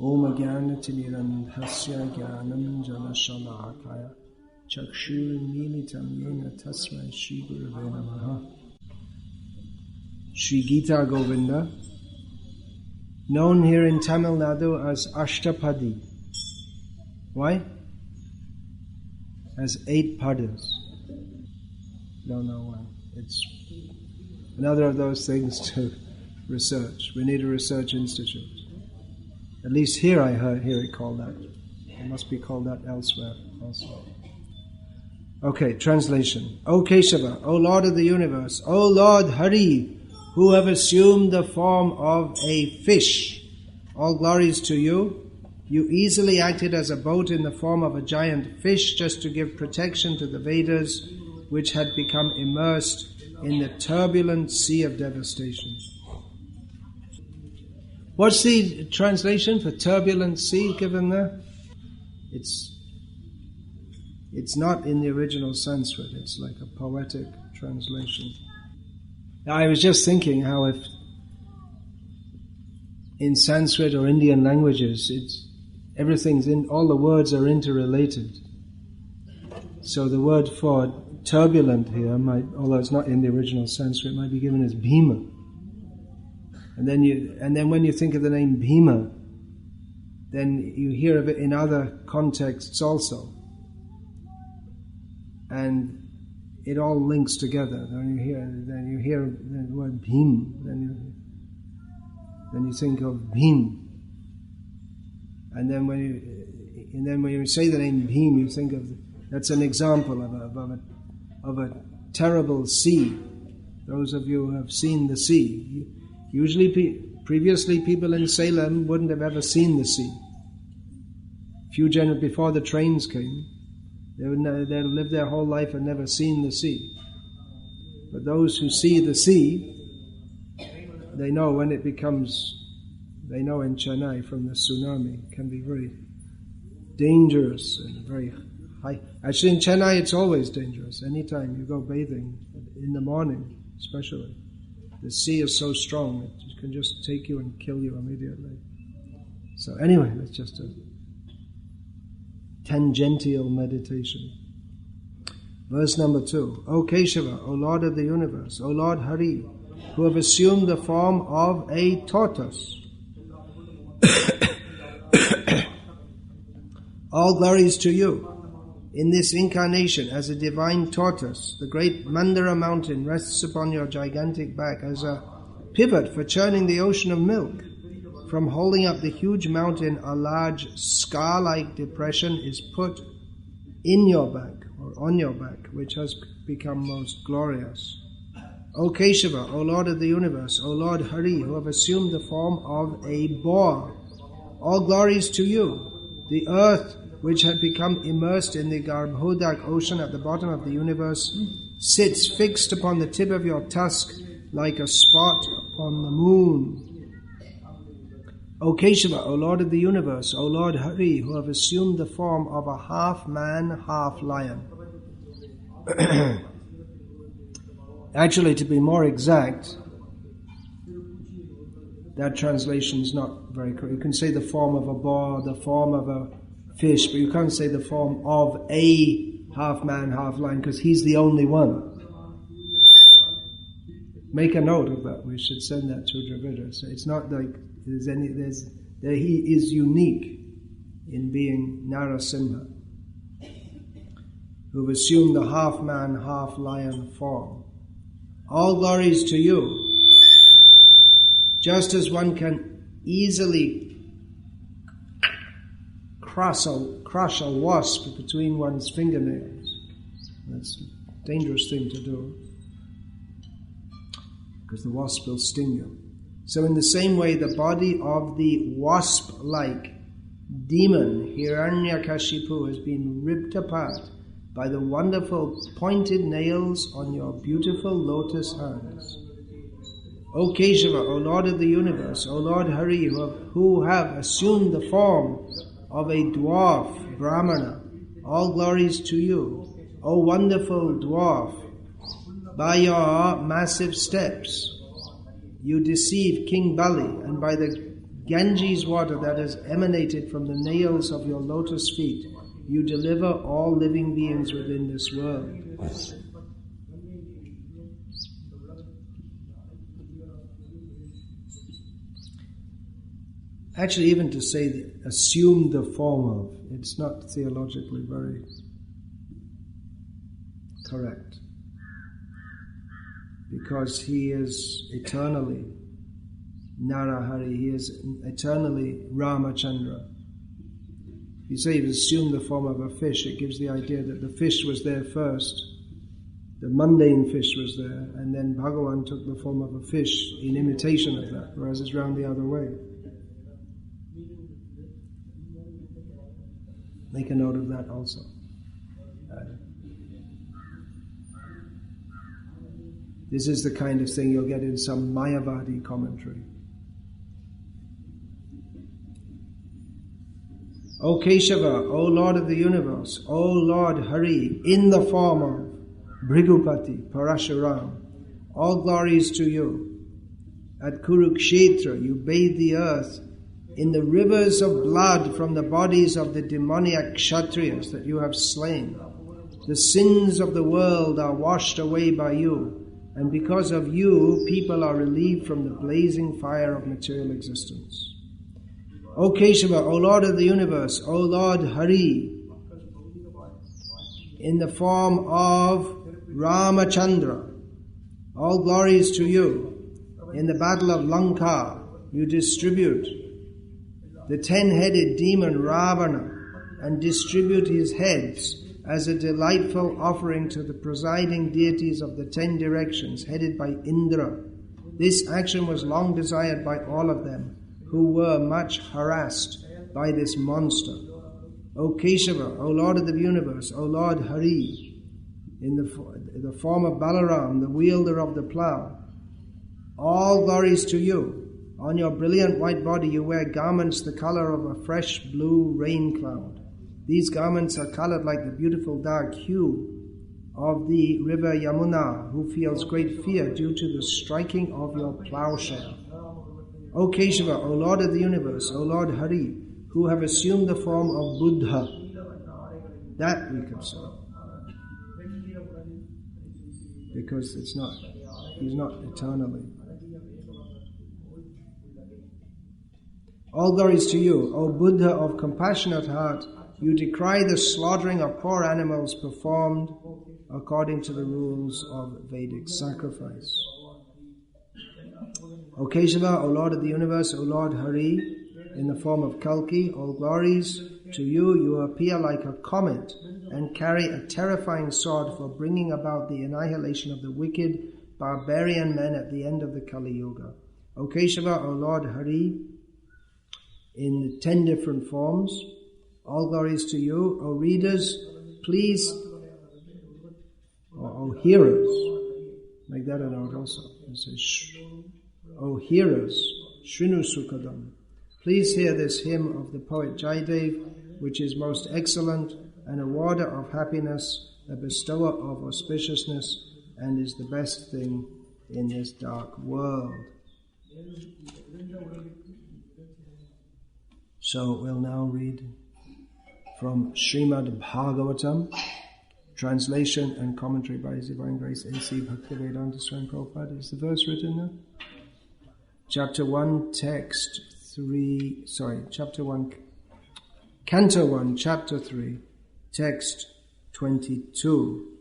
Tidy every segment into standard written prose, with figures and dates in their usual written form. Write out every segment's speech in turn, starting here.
Om Jnanatirandhasya Jnanam Janashalakaya Chakshurmilitam Yena Tasmai Shri Gurave Namaha. Sri Gita Govinda, known here in Tamil Nadu as Ashtapadi. Why? As 8 padas. Don't know why. It's another of those things to research. We need a research institute. At least here I hear it called that. It must be called that elsewhere also. Okay, translation. O Keshava, O Lord of the universe, O Lord Hari, who have assumed the form of a fish, all glories to you. You easily acted as a boat in the form of a giant fish just to give protection to the Vedas, which had become immersed in the turbulent sea of devastation. What's the translation for turbulent sea given there? It's not in the original Sanskrit. It's like a poetic translation. Now, I was just thinking how if in Sanskrit or Indian languages, all the words are interrelated. So the word for turbulent here although it's not in the original Sanskrit, might be given as Bhima. And then when you think of the name Bhima, then you hear of it in other contexts also. And it all links together. Then you hear the word Bhim, then you think of Bhim. And then when you say the name Bhim, you think of that's an example of a terrible sea. Those of you who have seen the sea, previously people in Salem wouldn't have ever seen the sea. Before the trains came, they'd lived their whole life and never seen the sea. But those who see the sea, they know when it becomes. They know in Chennai from the tsunami, it can be very dangerous and very high. Actually in Chennai it's always dangerous. Anytime you go bathing, in the morning especially, the sea is so strong it can just take you and kill you immediately. So anyway, that's just a tangential meditation. Verse number 2. O Keshava, O Lord of the universe, O Lord Hari, who have assumed the form of a tortoise. All glories to you. In this incarnation, as a divine tortoise, the great Mandara mountain rests upon your gigantic back as a pivot for churning the ocean of milk. From holding up the huge mountain, a large scar-like depression is put in your back, or on your back, which has become most glorious. O Keshava, O Lord of the universe, O Lord Hari, who have assumed the form of a boar, all glories to you. The earth, which had become immersed in the Garbhodak ocean at the bottom of the universe, sits fixed upon the tip of your tusk like a spot upon the moon. O Keshava, O Lord of the universe, O Lord Hari, who have assumed the form of a half man, half lion. Actually, to be more exact, that translation is not very correct. You can say the form of a boar, the form of a fish, but you can't say the form of a half man, half lion, because he's the only one. Make a note of that. We should send that to Dravida. So it's not like he is unique in being Narasimha, who've assumed the half man, half lion form. All glories to you. Just as one can easily crush a wasp between one's fingernails. That's a dangerous thing to do, because the wasp will sting you. So in the same way, the body of the wasp-like demon Hiranyakashipu has been ripped apart by the wonderful pointed nails on your beautiful lotus hands. O Keshava, O Lord of the universe, O Lord Hari, who have assumed the form of a dwarf Brahmana, all glories to you. O wonderful dwarf, by your massive steps you deceive King Bali, and by the Ganges water that has emanated from the nails of your lotus feet, you deliver all living beings within this world. Actually, even to say that, assume the form of, it's not theologically very correct. Because he is eternally Narahari, he is eternally Ramachandra. If you say you've assumed the form of a fish, it gives the idea that the fish was there first, the mundane fish was there, and then Bhagavan took the form of a fish in imitation of that, whereas it's round the other way. Make a note of that also. This is the kind of thing you'll get in some Mayavadi commentary. O Keshava, O Lord of the universe, O Lord Hari, in the form of Bhrigupati, Parashuram, all glories to you. At Kurukshetra, you bathe the earth in the rivers of blood from the bodies of the demoniac Kshatriyas that you have slain. The sins of the world are washed away by you, and because of you, people are relieved from the blazing fire of material existence. O Keshava, O Lord of the universe, O Lord Hari, in the form of Ramachandra, all glories to you. In the battle of Lanka, you distribute the 10-headed demon Ravana and distribute his heads as a delightful offering to the presiding deities of the 10 directions, headed by Indra. This action was long desired by all of them, who were much harassed by this monster. O Keshava, O Lord of the universe, O Lord Hari, in the form of Balaram, the wielder of the plough, all glories to you. On your brilliant white body you wear garments the color of a fresh blue rain cloud. These garments are colored like the beautiful dark hue of the river Yamuna, who feels great fear due to the striking of your plowshare. O Keshava, O Lord of the universe, O Lord Hari, who have assumed the form of Buddha, that we could say. Because he's not eternally. All glories to you, O Buddha of compassionate heart, you decry the slaughtering of poor animals performed according to the rules of Vedic sacrifice. O Keshava, O Lord of the universe, O Lord Hari, in the form of Kalki, all glories to you, you appear like a comet and carry a terrifying sword for bringing about the annihilation of the wicked barbarian men at the end of the Kali Yuga. O Keshava, O Lord Hari, in 10 different forms, all glories to you. O readers, please, O hearers, make that a note also. It says, O hearers, Shrinu Sukadam, please hear this hymn of the poet Jaidev, which is most excellent, an awarder of happiness, a bestower of auspiciousness, and is the best thing in this dark world. So we'll now read from Srimad Bhagavatam, translation and commentary by His Divine Grace A.C. Bhaktivedanta Swami Prabhupada. Is the verse written there? Chapter 1, text 3, chapter 1, Canto 1, chapter 3, text 22.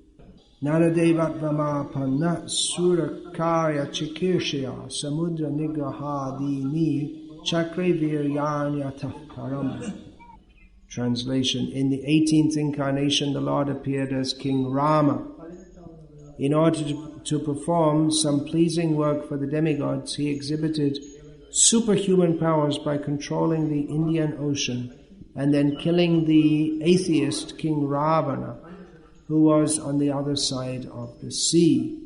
Naradevat Vamapanna Surakarya Chikirshya Samudra Nigrahadini Chakre Viryanyatah Param. Translation. In the 18th incarnation, the Lord appeared as King Rama. In order to perform some pleasing work for the demigods, he exhibited superhuman powers by controlling the Indian Ocean and then killing the atheist King Ravana, who was on the other side of the sea.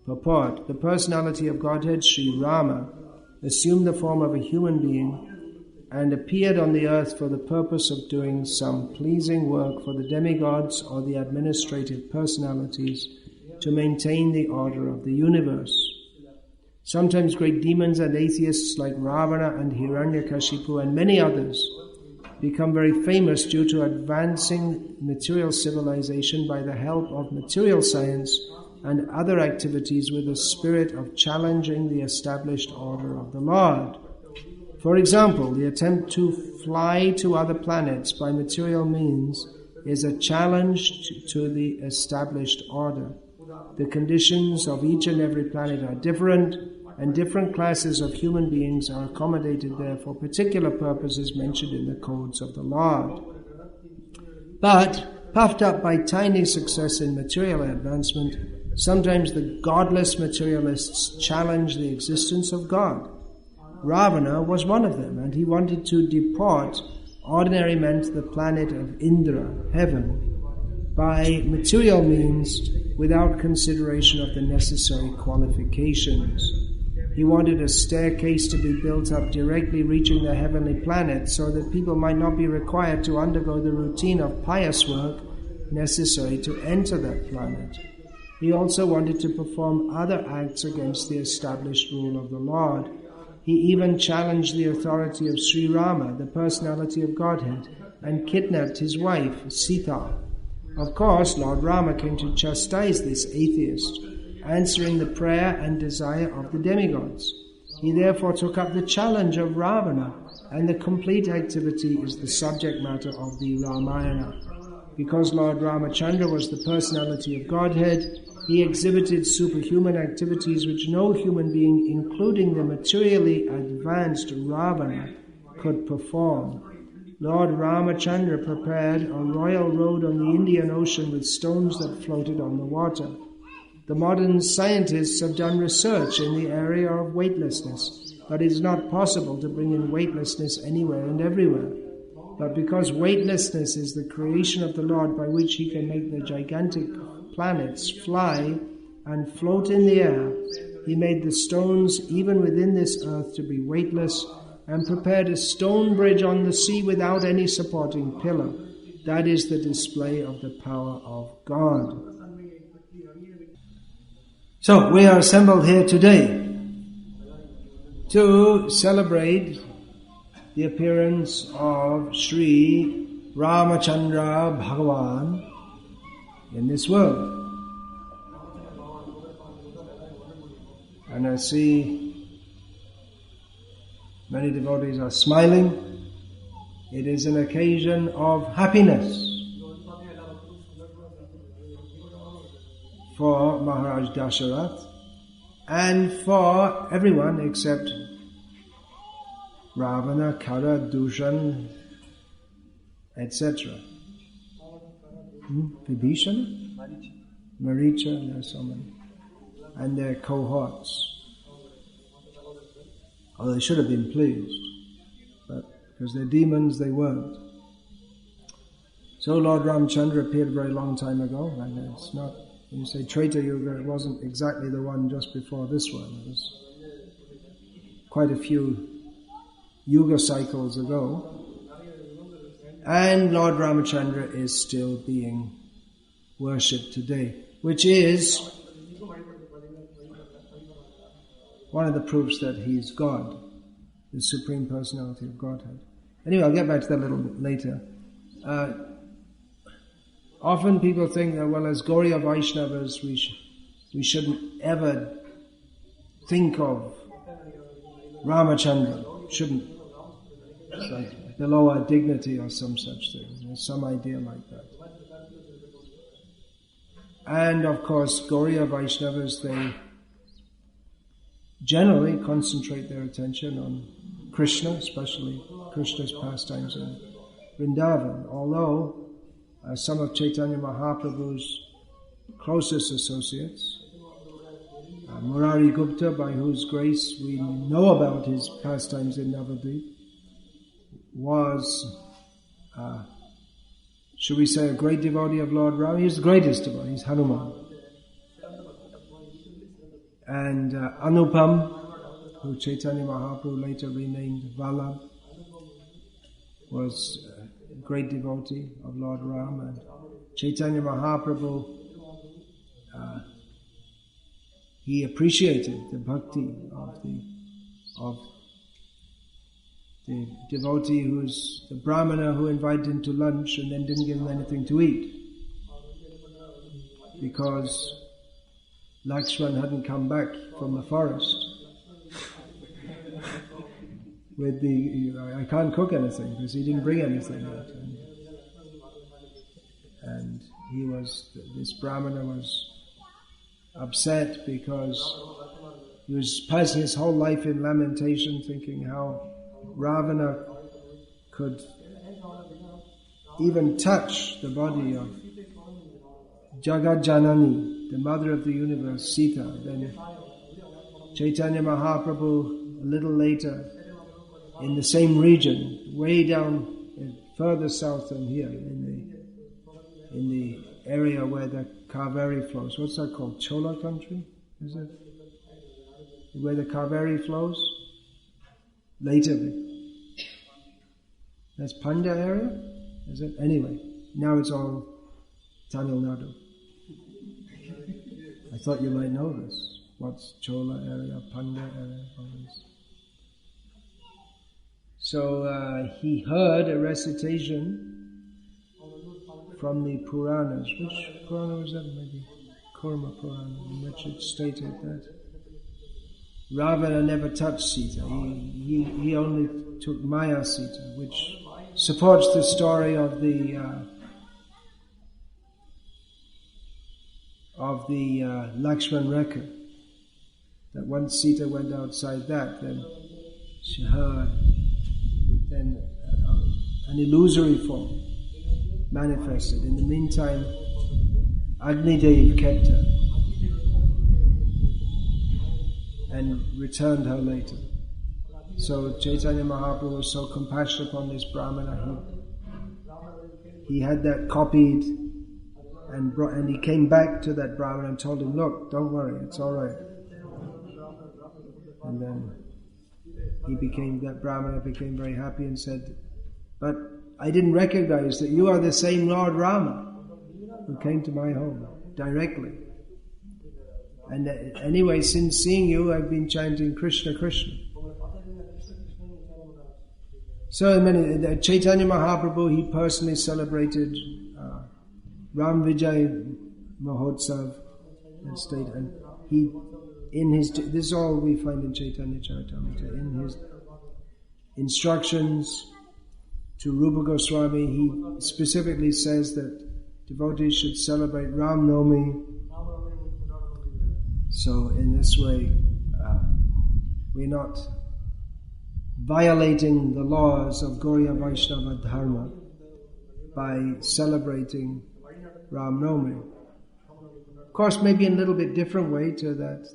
Purport. The personality of Godhead, Sri Rama, assumed the form of a human being and appeared on the earth for the purpose of doing some pleasing work for the demigods or the administrative personalities to maintain the order of the universe. Sometimes great demons and atheists like Ravana and Hiranyakashipu and many others become very famous due to advancing material civilization by the help of material science and other activities with the spirit of challenging the established order of the Lord. For example, the attempt to fly to other planets by material means is a challenge to the established order. The conditions of each and every planet are different, and different classes of human beings are accommodated there for particular purposes mentioned in the codes of the Lord. But, puffed up by tiny success in material advancement, sometimes the godless materialists challenge the existence of God. Ravana was one of them, and he wanted to deport ordinary men to the planet of Indra, heaven, by material means without consideration of the necessary qualifications. He wanted a staircase to be built up directly reaching the heavenly planet so that people might not be required to undergo the routine of pious work necessary to enter that planet. He also wanted to perform other acts against the established rule of the Lord. He even challenged the authority of Sri Rama, the personality of Godhead, and kidnapped his wife, Sita. Of course, Lord Rama came to chastise this atheist, answering the prayer and desire of the demigods. He therefore took up the challenge of Ravana, and the complete activity is the subject matter of the Ramayana. Because Lord Ramachandra was the personality of Godhead, he exhibited superhuman activities which no human being, including the materially advanced Ravana, could perform. Lord Ramachandra prepared a royal road on the Indian Ocean with stones that floated on the water. The modern scientists have done research in the area of weightlessness, but it is not possible to bring in weightlessness anywhere and everywhere. But because weightlessness is the creation of the Lord by which he can make the gigantic planets fly and float in the air, he made the stones even within this earth to be weightless and prepared a stone bridge on the sea without any supporting pillar. That is the display of the power of God. So, we are assembled here today to celebrate the appearance of Sri Ramachandra Bhagavan in this world. And I see many devotees are smiling. It is an occasion of happiness for Maharaj Dasharatha and for everyone except Ravana, Kara, Dushan, etc. Vibhishana? Maricha, there are so many. And their cohorts. Although they should have been pleased, but because they're demons, they weren't. So Lord Ramachandra appeared a very long time ago, and it's not, when you say Treta Yuga, it wasn't exactly the one just before this one. It was quite a few Yuga cycles ago. And Lord Ramachandra is still being worshipped today, which is one of the proofs that he's God, the Supreme Personality of Godhead. Anyway, I'll get back to that a little bit later. Often people think that, well, as Gauriya Vaishnavas, we shouldn't ever think of Ramachandra. Shouldn't. It's like below our dignity or some such thing. There's some idea like that. And of course, Gauriya Vaishnavas, they generally concentrate their attention on Krishna, especially Krishna's pastimes in Vrindavan. Although some of Chaitanya Mahaprabhu's closest associates, Murari Gupta, by whose grace we know about his pastimes in Navadvip, was, should we say, a great devotee of Lord Rama. He's the greatest devotee, he's Hanuman. And Anupam, who Chaitanya Mahaprabhu later renamed Vallabh, was a great devotee of Lord Rama. And Chaitanya Mahaprabhu he appreciated the bhakti of the devotee who's the brahmana who invited him to lunch and then didn't give him anything to eat because Lakshman hadn't come back from the forest with I can't cook anything because he didn't bring anything out. And this brahmana was upset because he was passing his whole life in lamentation, thinking how Ravana could even touch the body of Jagat Janani, the mother of the universe, Sita. Then Chaitanya Mahaprabhu, a little later, in the same region, way down further south than here, in the area where the Kaveri flows. What's that called? Chola country? Is it? Where the Kaveri flows? Later. That's Panda area? Is it? Anyway, now it's all Tamil Nadu. I thought you might know this. What's Chola area, Panda area, all this. So he heard a recitation from the Puranas. Which Purana was that? Maybe Kurma Purana, in which it stated that Ravana never touched Sita. He only took Maya Sita, which supports the story of the Lakshman Rekha. That once Sita went outside that, then she heard an illusory form manifested. In the meantime, Agnidev kept her and returned her later. So Chaitanya Mahaprabhu was so compassionate upon this brahmana, he had that copied and he came back to that brahmana and told him, look, don't worry, it's all right. And then that brahmana became very happy and said, but I didn't recognize that you are the same Lord Rama who came to my home directly. And anyway, since seeing you, I've been chanting Krishna, Krishna. So Chaitanya Mahaprabhu, he personally celebrated Ram Vijay Mahotsav and state, and this is all we find in Chaitanya Charitamrita. In his instructions to Rupa Goswami, he specifically says that devotees should celebrate Ram Navami. So in this way, we're not violating the laws of Gauriya Vaishnava Dharma by celebrating Ram Navami. Of course, maybe in a little bit different way to that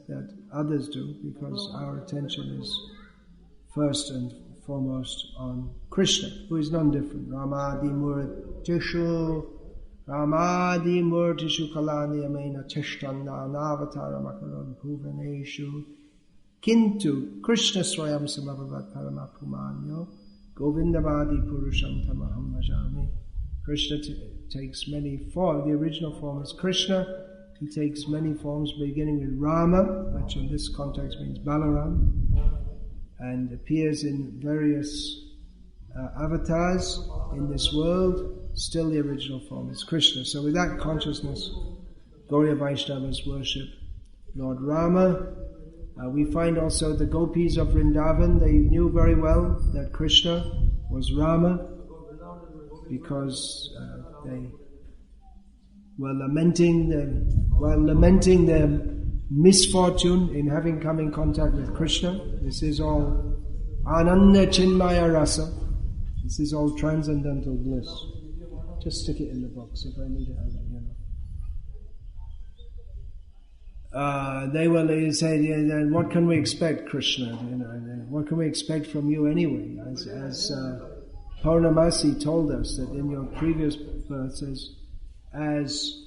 others do, because our attention is first and foremost on Krishna, who is none different. Ramadi murtishu kalani amena cheshtanda navataram akaram bhuvaneshu kintu Krishna swayam samabhavat paramapumanyo govindavadi purusham tamaham bhajami. Krishna takes many forms. The original form is Krishna. He takes many forms, beginning with Rama, which in this context means Balaram, and appears in various avatars in this world. Still the original form is Krishna. So with that consciousness, Gauriya Vaishnavas worship Lord Rama. We find also the gopis of Vrindavan, they knew very well that Krishna was Rama, because they were lamenting their misfortune in having come in contact with Krishna. This is all Ananda Chinmaya Rasa. This is all transcendental bliss. Just stick it in the box if I need it. I'll let you know. They said, yeah, what can we expect, Krishna? What can we expect from you anyway? As Purnamasi told us that in your previous birth, as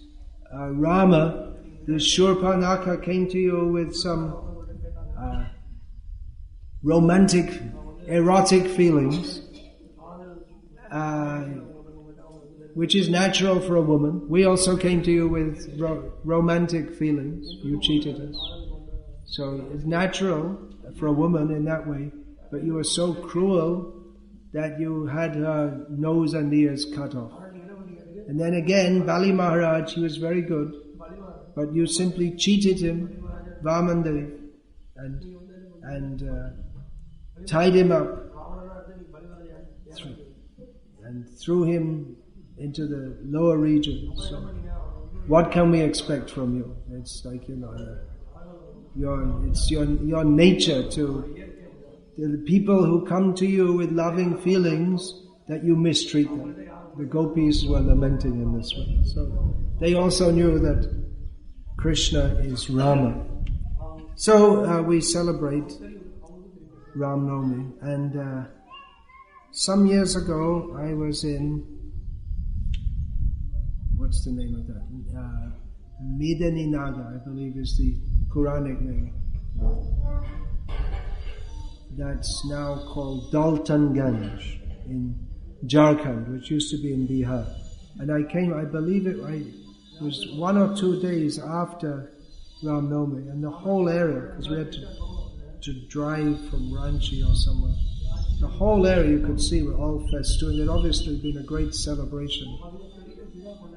Rama, the Shurpanaka came to you with some romantic, erotic feelings, which is natural for a woman. We also came to you with romantic feelings. You cheated us. So it's natural for a woman in that way, but you were so cruel that you had her nose and ears cut off. And then again, Bali Maharaj, he was very good, but you simply cheated him, Vamandev, and tied him up and threw him into the lower regions. So what can we expect from you? It's like, it's your nature to the people who come to you with loving feelings that you mistreat them. The gopis were lamenting in this way. So they also knew that Krishna is Rama. So we celebrate Ram Navami, and some years ago I was in, what's the name of that? Medani Naga, I believe is the Quranic name. That's now called Daltonganj in Jharkhand, which used to be in Bihar. And I came, I believe it was 1 or 2 days after Ram Navami, and the whole area, because we had to drive from Ranchi or somewhere, the whole area you could see were all festooned. It had obviously been a great celebration.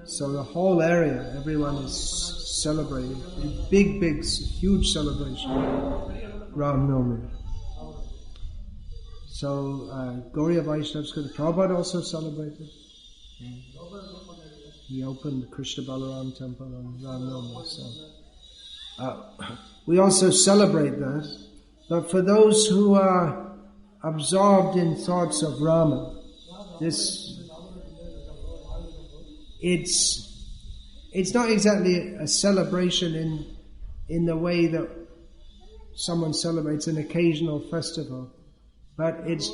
So the whole area, everyone is celebrating. A big, huge celebration, Ram Navami. So Gauriya Vaishnavas, Prabhupada also celebrated. He opened the Krishna Balaram temple on Ram Navami. So we also celebrate that. But for those who are absorbed in thoughts of Rama, it's not exactly a celebration in the way that someone celebrates an occasional festival, but it's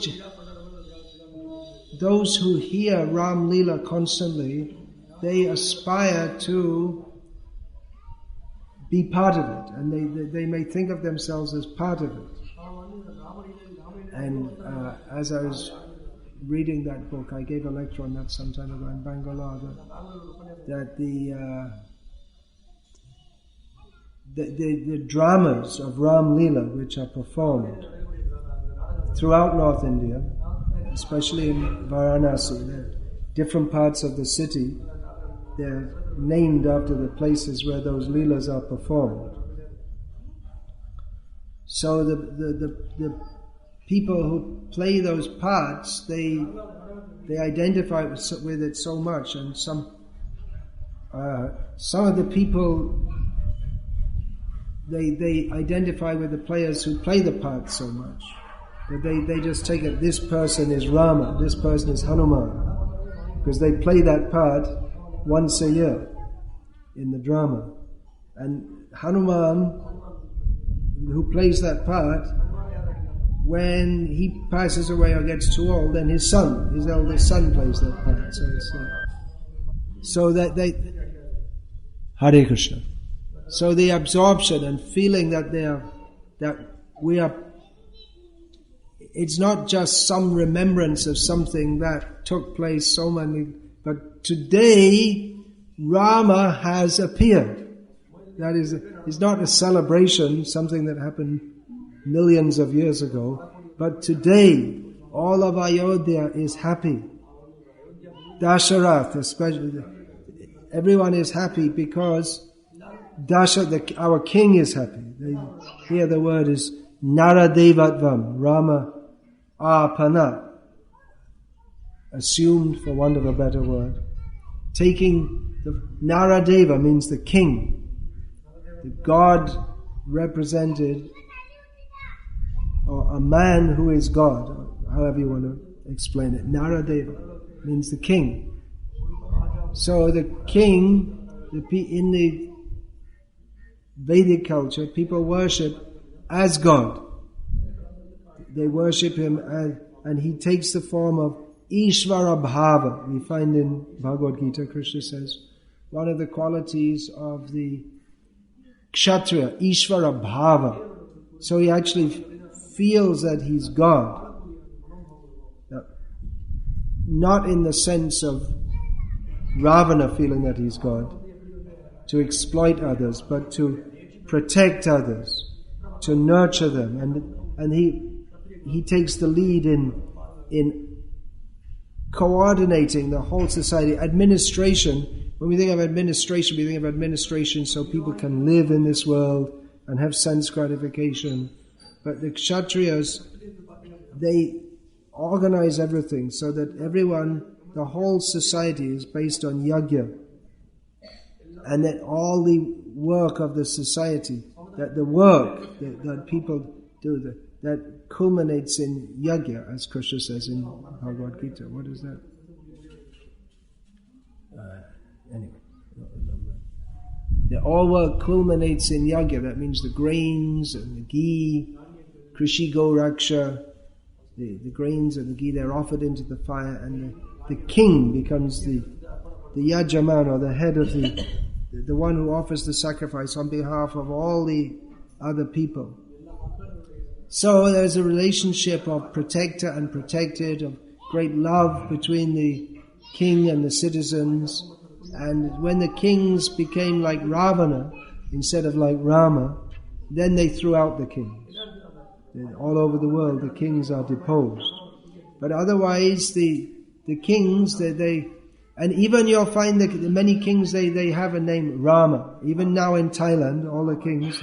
those who hear Ram Leela constantly, they aspire to be part of it, and they may think of themselves as part of it. And as I was reading that book, I gave a lecture on that some time ago in Bangalore, that the dramas of Ram Leela, which are performed throughout North India, especially in Varanasi, different parts of the city, they're named after the places where those Leelas are performed. So the people who play those parts, they identify with it so much, and some of the people they identify with the players who play the parts so much that they just take it. This person is Rama, this person is Hanuman, because they play that part once a year in the drama, and Hanuman, who plays that part, when he passes away or gets too old, then his eldest son plays that part. So that they Hare Krishna. So the absorption and feeling that we are. It's not just some remembrance of something that took place so many, but today Rama has appeared. That is, it's not a celebration, something that happened millions of years ago, but today all of Ayodhya is happy. Dasharath especially, everyone is happy because our king is happy. Here the word is Naradevatvam, Rama Apana, assumed for want of a better word. Taking the Naradeva means the king, the God represented, or a man who is God, however you want to explain it. Naradeva means the king. So the king, in the Vedic culture, people worship as God. They worship him and he takes the form of Ishvara Bhava. We find in Bhagavad-gita, Krishna says, one of the qualities of the Kshatriya, Ishvara Bhava. So he actually feels that he's God. Not in the sense of Ravana feeling that he's God, to exploit others, but to protect others. to nurture them, and he takes the lead in coordinating the whole society. Administration, when we think of administration, we think of administration so people can live in this world and have sense gratification. But the Kshatriyas, they organize everything so that everyone, the whole society is based on yajna. And that all the work of the society, that the work that people do, that culminates in yajna, as Krishna says in Bhagavad-gita. What is that? Anyway, I don't remember. The all work culminates in yajna. That means the grains and the ghee, Krishi Goraksha, the grains and the ghee, they're offered into the fire, and the king becomes the yajaman, or the head of the one who offers the sacrifice on behalf of all the other people. So there's a relationship of protector and protected, of great love between the king and the citizens. And when the kings became like Ravana instead of like Rama, then they threw out the kings. All over the world the kings are deposed. But otherwise the kings, they and even you'll find that many kings, they have a name, Rama. Even now in Thailand, all the kings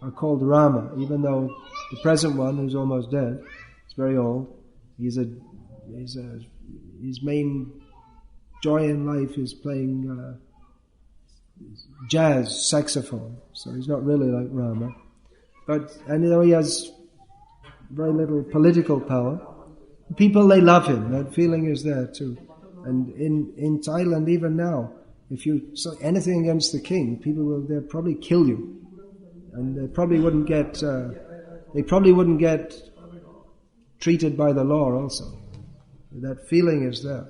are called Rama, even though the present one, who's almost dead, is very old. His main joy in life is playing jazz saxophone. So he's not really like Rama. And though he has very little political power, people, they love him. That feeling is there too. And in Thailand, even now, if you say anything against the king, they'll probably kill you. And they probably wouldn't get treated by the law also. That feeling is there.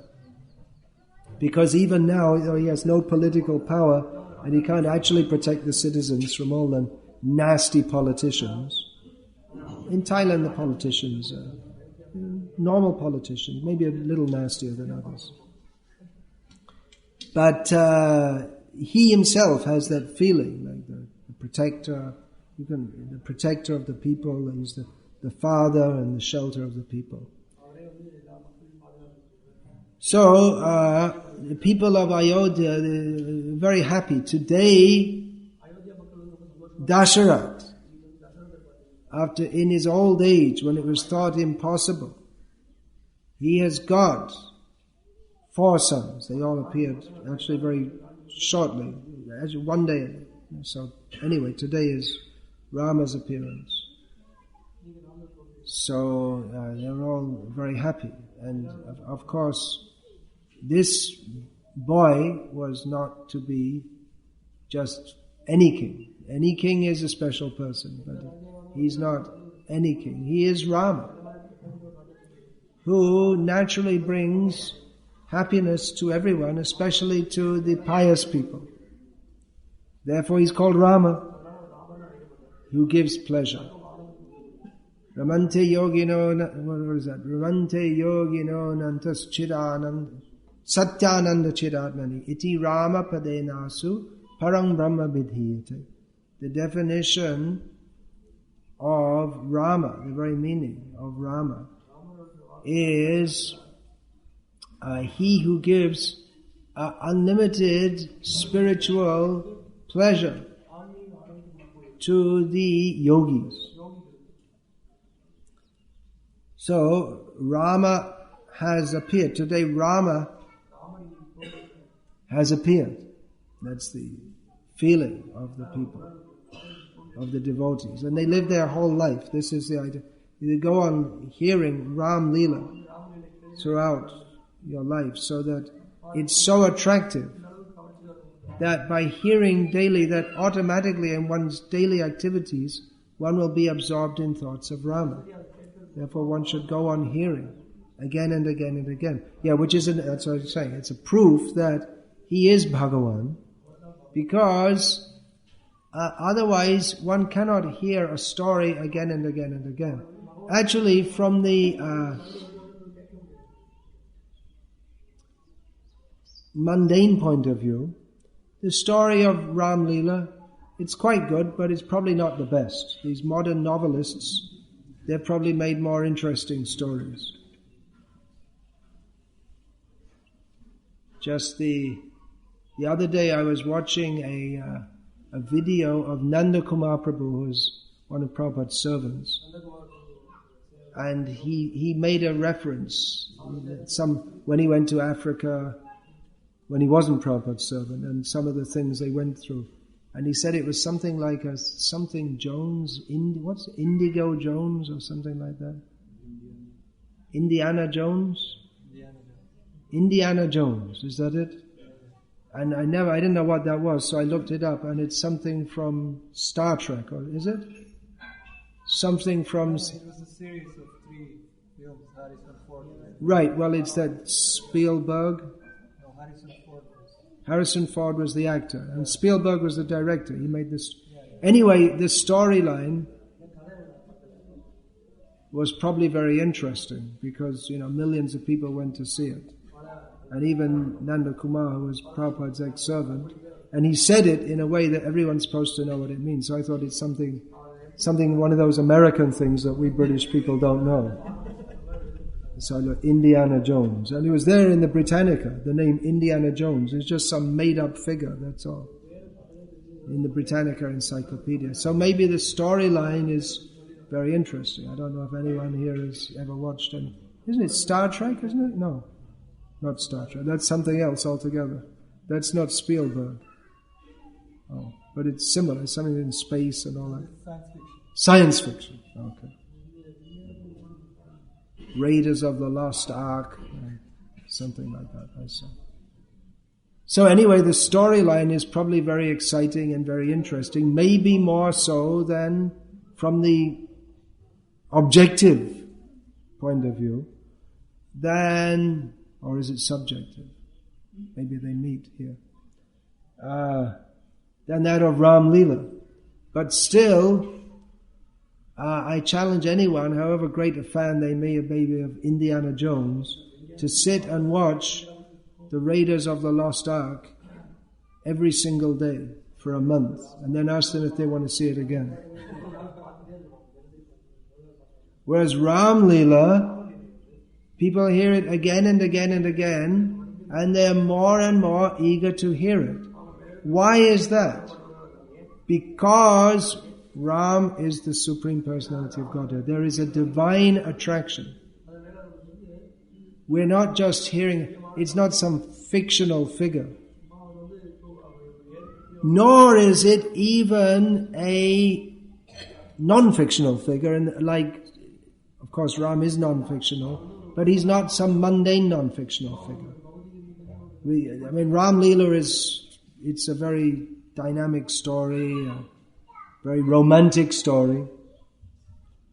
Because even now, he has no political power, and he can't actually protect the citizens from all the nasty politicians. In Thailand, the politicians are normal politicians, maybe a little nastier than others. But he himself has that feeling, like the protector. The protector of the people. He's the father and the shelter of the people. So the people of Ayodhya, they're very happy. Today, Dasharatha, after in his old age, when it was thought impossible, he has got 4 sons. They all appeared actually very shortly, one day. So anyway, today is Rama's appearance. So they're all very happy. And of course, this boy was not to be just any king. Any king is a special person, but he's not any king. He is Rama, who naturally brings happiness to everyone, especially to the pious people. Therefore he's called Rama, who gives pleasure. Ramante yogino, what is that? Ramante yogino nantas chidanand satyananda chidatmani iti Rama padenasu parang brahma vidhiyate. The definition of Rama, the very meaning of Rama, is he who gives unlimited spiritual pleasure to the yogis. So Rama has appeared. Today Rama has appeared. That's the feeling of the people, of the devotees. And they live their whole life. This is the idea. You go on hearing Ram Leela throughout your life, so that it's so attractive that by hearing daily, that automatically in one's daily activities, one will be absorbed in thoughts of Rama. Therefore one should go on hearing again and again and again. Yeah, that's what I'm saying. It's a proof that he is Bhagavan, because otherwise one cannot hear a story again and again and again. Actually, from the mundane point of view, the story of Ram Leela It's quite good, but it's probably not the best. These modern novelists, they've probably made more interesting stories. Just the other day I was watching a video of Nanda Kumar Prabhu, who was one of Prabhupada's servants. And he made a reference, when he went to Africa, when he wasn't Prabhupada's servant, and some of the things they went through. And he said it was something like something Jones, what's Indigo Jones or something like that? Indiana Jones? Indiana Jones, is that it? And I didn't know what that was, so I looked it up, and it's something from Star Trek, or is it? Something from... It was a series of 3 films, Harrison Ford. Right, well it's that Spielberg. No, Harrison Ford. Harrison Ford was the actor, and Spielberg was the director. He made this... Anyway, the storyline was probably very interesting, because, millions of people went to see it. And even Nanda Kumar, who was Prabhupada's ex-servant, and he said it in a way that everyone's supposed to know what it means. So I thought it's something, one of those American things that we British people don't know. So I looked, Indiana Jones. And it was there in the Britannica, the name Indiana Jones. It's just some made-up figure, that's all. In the Britannica Encyclopedia. So maybe the storyline is very interesting. I don't know if anyone here has ever watched any. Isn't it Star Trek, isn't it? No. Not Star Trek. That's something else altogether. That's not Spielberg. Oh, but it's similar. It's something in space and all that. Science fiction. Okay. Raiders of the Lost Ark. Something like that, I saw. So anyway, the storyline is probably very exciting and very interesting. Maybe more so than from the objective point of view than... Or is it subjective? Maybe they meet here. Than that of Ram Leela. But still, I challenge anyone, however great a fan they may be of Indiana Jones, to sit and watch the Raiders of the Lost Ark every single day for a month, and then ask them if they want to see it again. Whereas Ram Leela, people hear it again and again and again, and they're more and more eager to hear it. Why is that? Because Ram is the Supreme Personality of Godhead. There is a divine attraction. We're not just hearing, it's not some fictional figure. Nor is it even a non-fictional figure, and of course Ram is non-fictional, but he's not some mundane non-fictional figure. Ram Leela it's a very dynamic story, a very romantic story.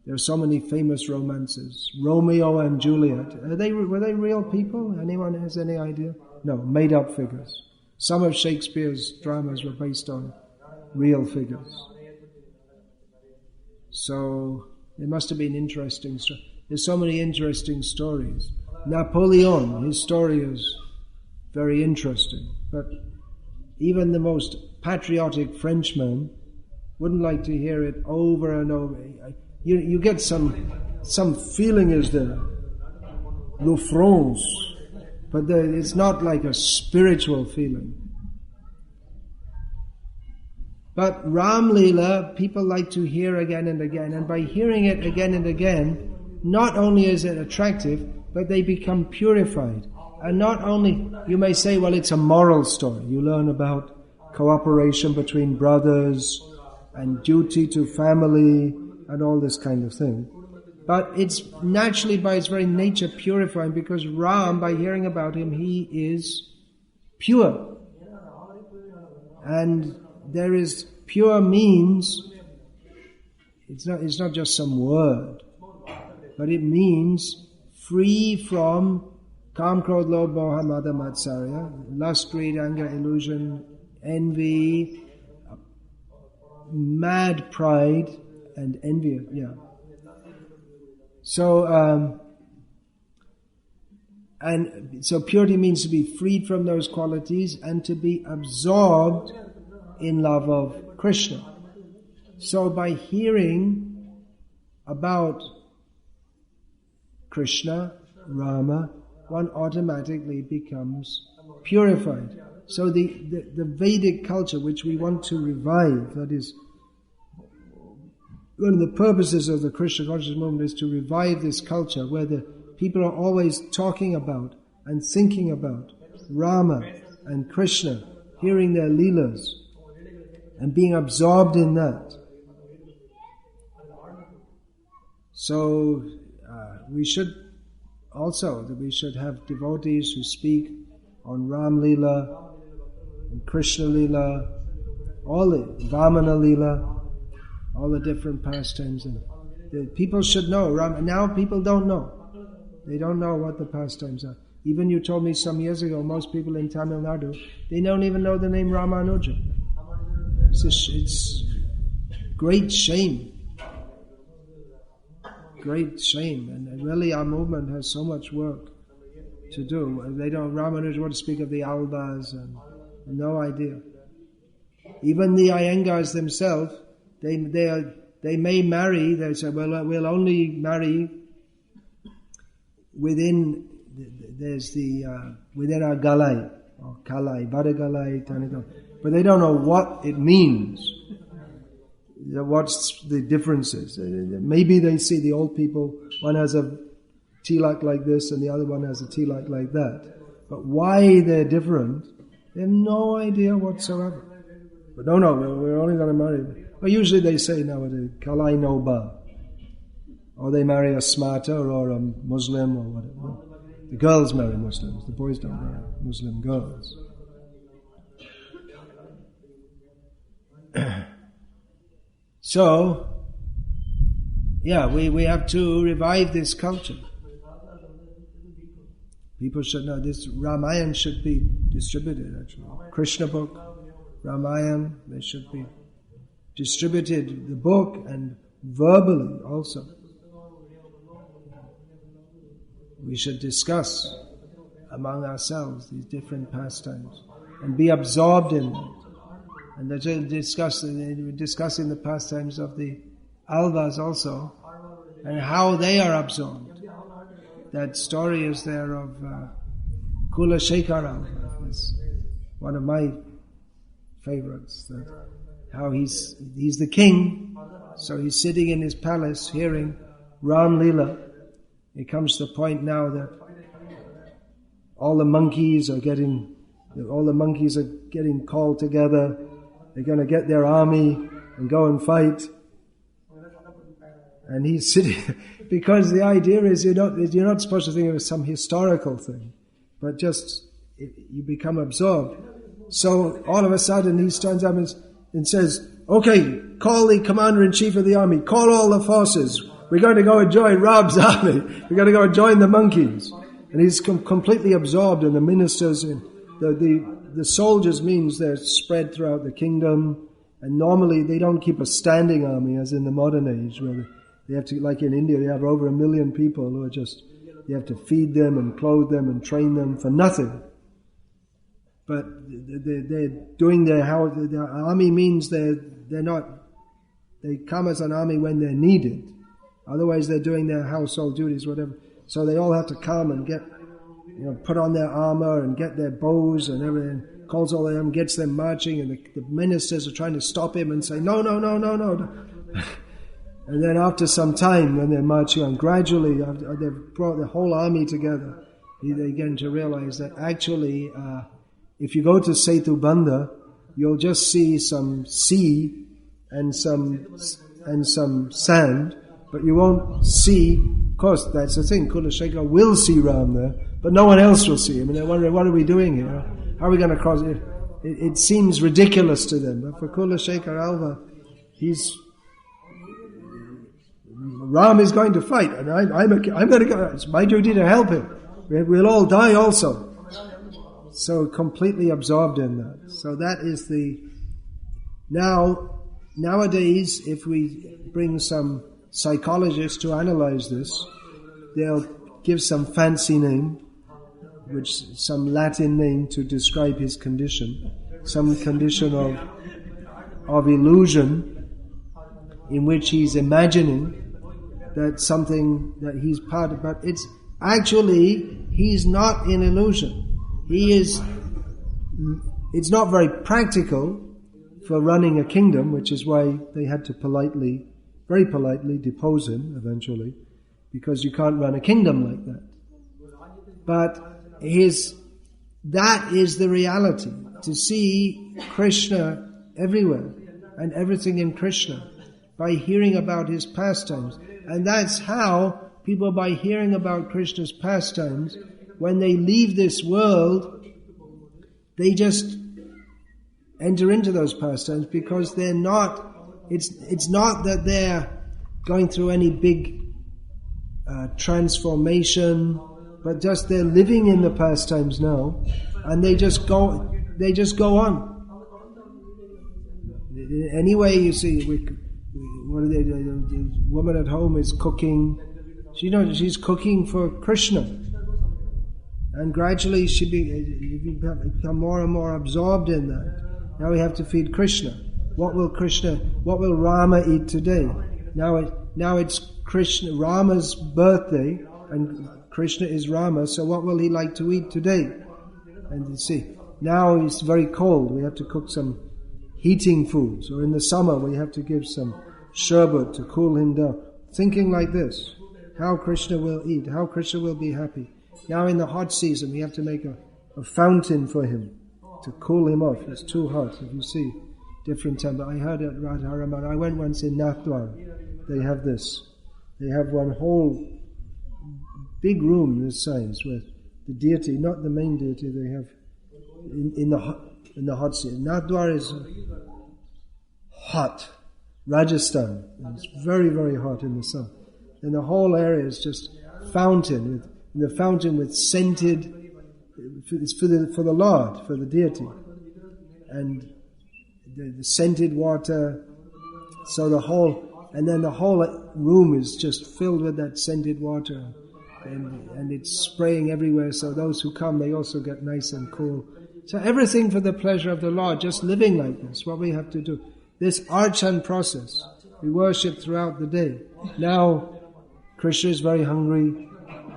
There are so many famous romances. Romeo and Juliet. Were they real people? Anyone has any idea? No, made-up figures. Some of Shakespeare's dramas were based on real figures. So, it must have been interesting. There's so many interesting stories. Napoleon, his story is very interesting. But even the most patriotic Frenchman wouldn't like to hear it over and over. You get some feeling is there. Le France. But it's not like a spiritual feeling. But Ram Leela, people like to hear again and again. And by hearing it again and again, not only is it attractive, but they become purified. And not only, you may say, well, it's a moral story. You learn about cooperation between brothers and duty to family and all this kind of thing. But it's naturally, by its very nature, purifying, because Ram, by hearing about him, he is pure. And there is pure means, it's not just some word, but it means free from Kam, Krodh, Lobh, Moha, Mada, Matsarya, lust, greed, anger, illusion, envy, mad pride, and envy. Yeah. So, so purity means to be freed from those qualities and to be absorbed in love of Krishna. So by hearing about Krishna, Rama, one automatically becomes purified. So the Vedic culture which we want to revive, that is, one of the purposes of the Krishna consciousness movement is to revive this culture where the people are always talking about and thinking about Rama and Krishna, hearing their leelas and being absorbed in that. So we should have devotees who speak on Ram Leela and Krishna Leela, all the Vamana Leela, all the different pastimes. And the people should know. Now people don't know. They don't know what the pastimes are. Even you told me some years ago, most people in Tamil Nadu, they don't even know the name Ramanuja. It's great shame. Great shame. And really our movement has so much work to do. They don't, Ramanuja want to speak of the Alvas and no idea. Even the Iyengars themselves, they may marry, they say, well, we'll only marry within our galai, or kalai, vadagalai, tanagalai. But they don't know what it means. What's the differences? Maybe they see the old people, one has a tilak like this and the other one has a tilak like that. But why they're different, they have no idea whatsoever. But no, we're only going to marry. Well, usually they say nowadays, kalai noba. Or they marry a smarter or a Muslim or whatever. The girls marry Muslims, the boys don't marry Muslim girls. So, we have to revive this culture. People should know this. Ramayana should be distributed, actually. Krishna book, Ramayana, they should be distributed, the book, and verbally also. We should discuss among ourselves these different pastimes and be absorbed in them. And they're discussing the pastimes of the Alvas also and how they are absorbed. That story is there of Kula Shekhar Alva. It's one of my favorites. That how he's the king, so he's sitting in his palace hearing Ram Leela. It comes to the point now that all the monkeys are getting called together. They're going to get their army and go and fight. And he's sitting, because the idea is you're not supposed to think of it as some historical thing, but just you become absorbed. So all of a sudden he stands up and says, okay, call the commander-in-chief of the army, call all the forces. We're going to go and join Ram's army. We're going to go and join the monkeys. And he's completely absorbed in the ministers. And the soldiers means they're spread throughout the kingdom. And normally they don't keep a standing army as in the modern age, where they have to, like in India, they have over 1 million people who are you have to feed them and clothe them and train them for nothing. But they're doing their army means they come as an army when they're needed. Otherwise they're doing their household duties, whatever. So they all have to come and put on their armor and get their bows and everything. Calls all of them, gets them marching, and the ministers are trying to stop him and say, no. And then after some time, when they're marching on, gradually, they've brought the whole army together, they begin to realize that actually, if you go to Setu Bandha, you'll just see some sea and some sand, but you won't see, of course, that's the thing, Kula Shekhar will see Ram there, but no one else will see him, and they're wondering, what are we doing here? How are we going to cross it? It seems ridiculous to them, but for Kula Shekhar Alva, Ram is going to fight, and I'm going to go, it's my duty to help him. We'll all die also. So completely absorbed in that. So that is nowadays, if we bring some psychologists to analyze this, they'll give some fancy name, some Latin name to describe his condition, some condition of of illusion in which he's imagining that something that he's part of, but it's actually, he's not in illusion. It's not very practical for running a kingdom, which is why they had to very politely depose him eventually, because you can't run a kingdom like that. But that is the reality, to see Krishna everywhere and everything in Krishna by hearing about his pastimes. And that's how people, by hearing about Krishna's pastimes, when they leave this world, they just enter into those pastimes, because they're not, it's not that they're going through any big transformation, but just they're living in the pastimes now, and they just go on. Anyway, you see, the woman at home is cooking. She's cooking for Krishna, and gradually she become more and more absorbed in that. Now we have to feed Krishna. What will Rama eat today? Now it's Krishna, Rama's birthday, and Krishna is Rama, so what will he like to eat today? And you see, now it's very cold, we have to cook some heating foods, or in the summer we have to give some sherbet to cool him down. Thinking like this, how Krishna will eat, how Krishna will be happy. Now in the hot season we have to make a fountain for him to cool him off. It's too hot. If you see different temples, I heard at Radharaman, I went once in Nadu, they have this. They have one whole big room this size where the deity, not the main deity, they have in the hot season. Nadu is hot. Rajasthan. It's very, very hot in the sun. And the whole area is just fountain, with scented, it's for the Lord, for the deity. And the scented water, so the whole room is just filled with that scented water. And it's spraying everywhere, so those who come, they also get nice and cool. So everything for the pleasure of the Lord, just living like this, what we have to do. This archan process, we worship throughout the day. Now, Krishna is very hungry.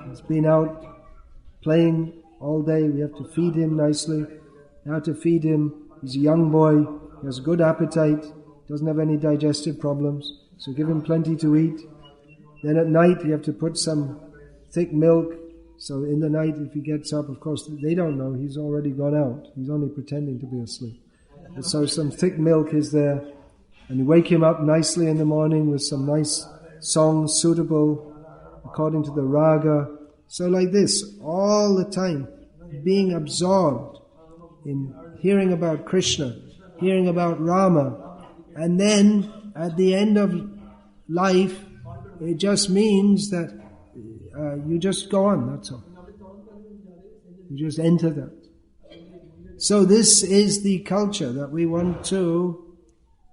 He's been out playing all day. We have to feed him nicely. Now to feed him, he's a young boy, he has good appetite, doesn't have any digestive problems, so give him plenty to eat. Then at night, you have to put some thick milk. So in the night, if he gets up, of course, they don't know, he's already gone out. He's only pretending to be asleep. And so some thick milk is there, and you wake him up nicely in the morning with some nice songs suitable according to the raga. So like this, all the time, being absorbed in hearing about Krishna, hearing about Rama, and then at the end of life, it just means that you just go on, that's all. You just enter that. So this is the culture that we want to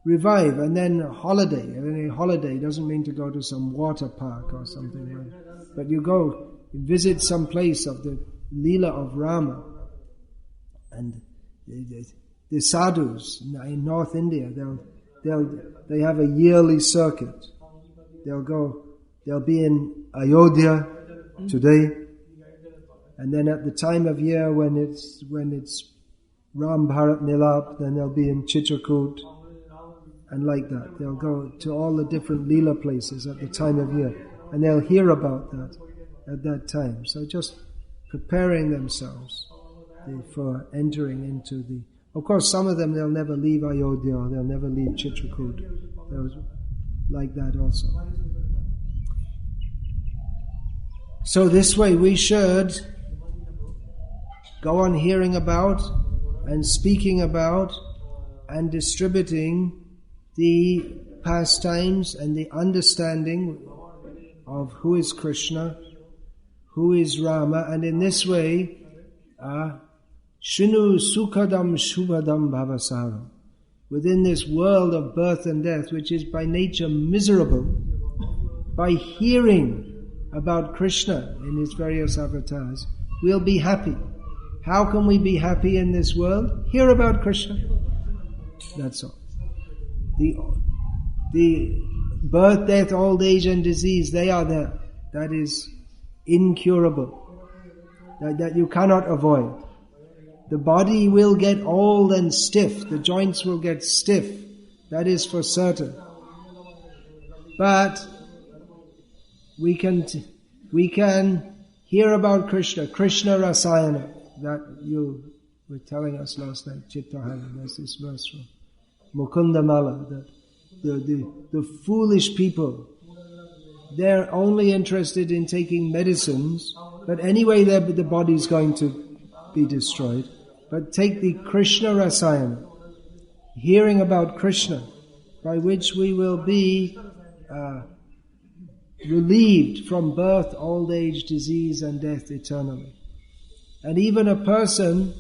revive. And then a holiday. And a holiday doesn't mean to go to some water park or something like that. But you go visit some place of the Leela of Rama. And the sadhus in North India, they have a yearly circuit. They'll be in Ayodhya today, and then at the time of year when it's Ram Bharat Milap, then they'll be in Chitrakoot, and like that. They'll go to all the different Leela places at the time of year, and they'll hear about that at that time. So just preparing themselves for entering into the... Of course, some of them, they'll never leave Ayodhya, or they'll never leave Chitrakoot. Like that also. So this way we should go on hearing about and speaking about and distributing the pastimes and the understanding of who is Krishna, who is Rama, and in this way, Shinu Sukhadam Shubhadam Bhavasaram. Within this world of birth and death, which is by nature miserable, by hearing about Krishna in his various avatars, we'll be happy. How can we be happy in this world? Hear about Krishna. That's all. The birth, death, old age and disease, they are there. That is incurable. That you cannot avoid. The body will get old and stiff. The joints will get stiff. That is for certain. But we can hear about Krishna Rasayana, that you were telling us last night, Chittahara. There's this verse from Mukunda Mala, that the foolish people, they're only interested in taking medicines, but anyway the body's going to be destroyed. But take the Krishna Rasayana, hearing about Krishna, by which we will be relieved from birth, old age, disease and death eternally. And even a person,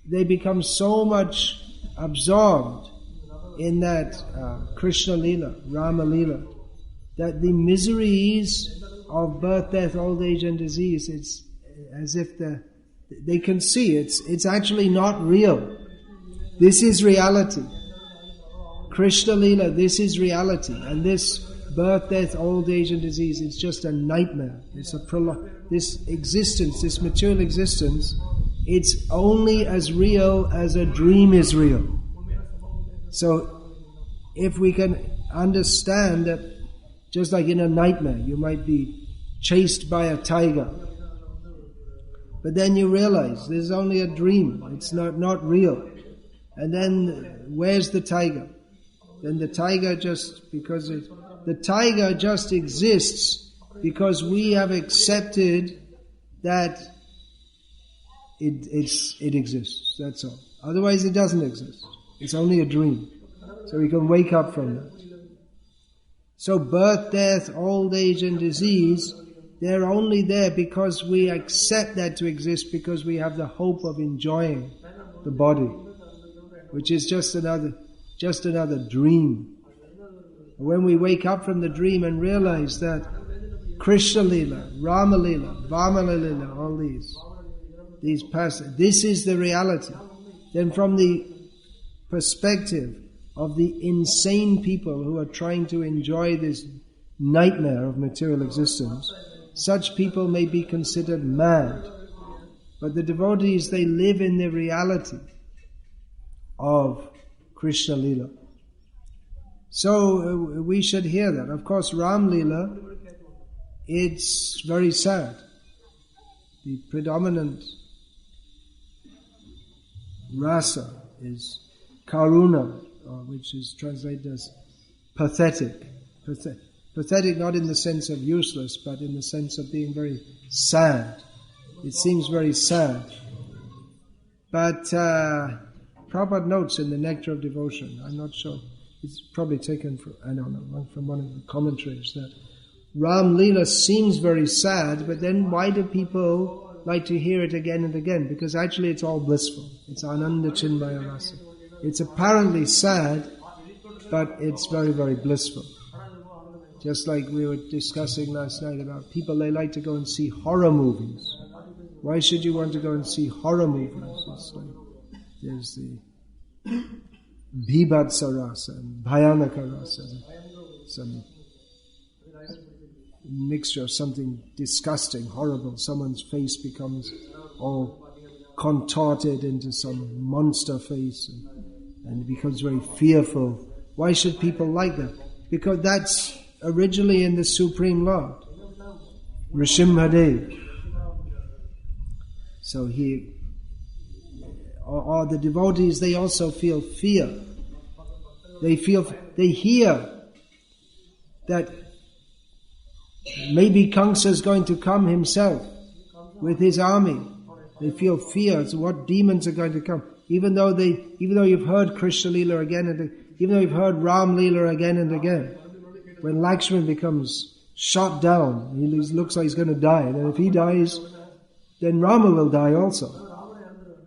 they become so much absorbed in that Krishna Lila, Rama Lila, that the miseries of birth, death, old age and disease, it's as if they can see it's actually not real. This is reality. Krishna Lila, this is reality. And this birth, death, old age and disease, it's just a nightmare. It's this existence, this material existence, it's only as real as a dream is real. So, if we can understand that, just like in a nightmare, you might be chased by a tiger, but then you realize this is only a dream, it's not real. And then, where's the tiger? Then the tiger the tiger just exists because we have accepted that it exists, that's all. Otherwise it doesn't exist. It's only a dream. So we can wake up from that. So birth, death, old age and disease, they're only there because we accept that to exist, because we have the hope of enjoying the body, which is just another dream. When we wake up from the dream and realize that Krishna Lila, Rama Lila, Vamana Lila, all these passages, this is the reality, then from the perspective of the insane people who are trying to enjoy this nightmare of material existence, such people may be considered mad. But the devotees, they live in the reality of Krishna Lila. So we should hear that. Of course, Ram Lila, it's very sad. The predominant rasa is karuna, which is translated as pathetic. Pathetic not in the sense of useless, but in the sense of being very sad. It seems very sad. But Prabhupada notes in the Nectar of Devotion, I'm not sure, it's probably taken from one of the commentaries, that Ram Lila seems very sad, but then why do people like to hear it again and again? Because actually it's all blissful. It's Ananda Chinmaya Rasa. It's apparently sad, but it's very, very blissful. Just like we were discussing last night about people, they like to go and see horror movies. Why should you want to go and see horror movies? It's like, there's the Bhibhatsa Rasa and Bhayanaka Rasa, some mixture of something disgusting, horrible. Someone's face becomes all contorted into some monster face and becomes very fearful. Why should people like that? Because that's originally in the Supreme Lord, Rishimhadev. So or the devotees, they also feel fear. They hear that maybe Kamsa is going to come himself with his army. They feel fear. So what demons are going to come? Even though you've heard Krishna Lila again and again, even though you've heard Ram Lila again and again, when Lakshman becomes shot down, he looks like he's going to die. And if he dies, then Rama will die also.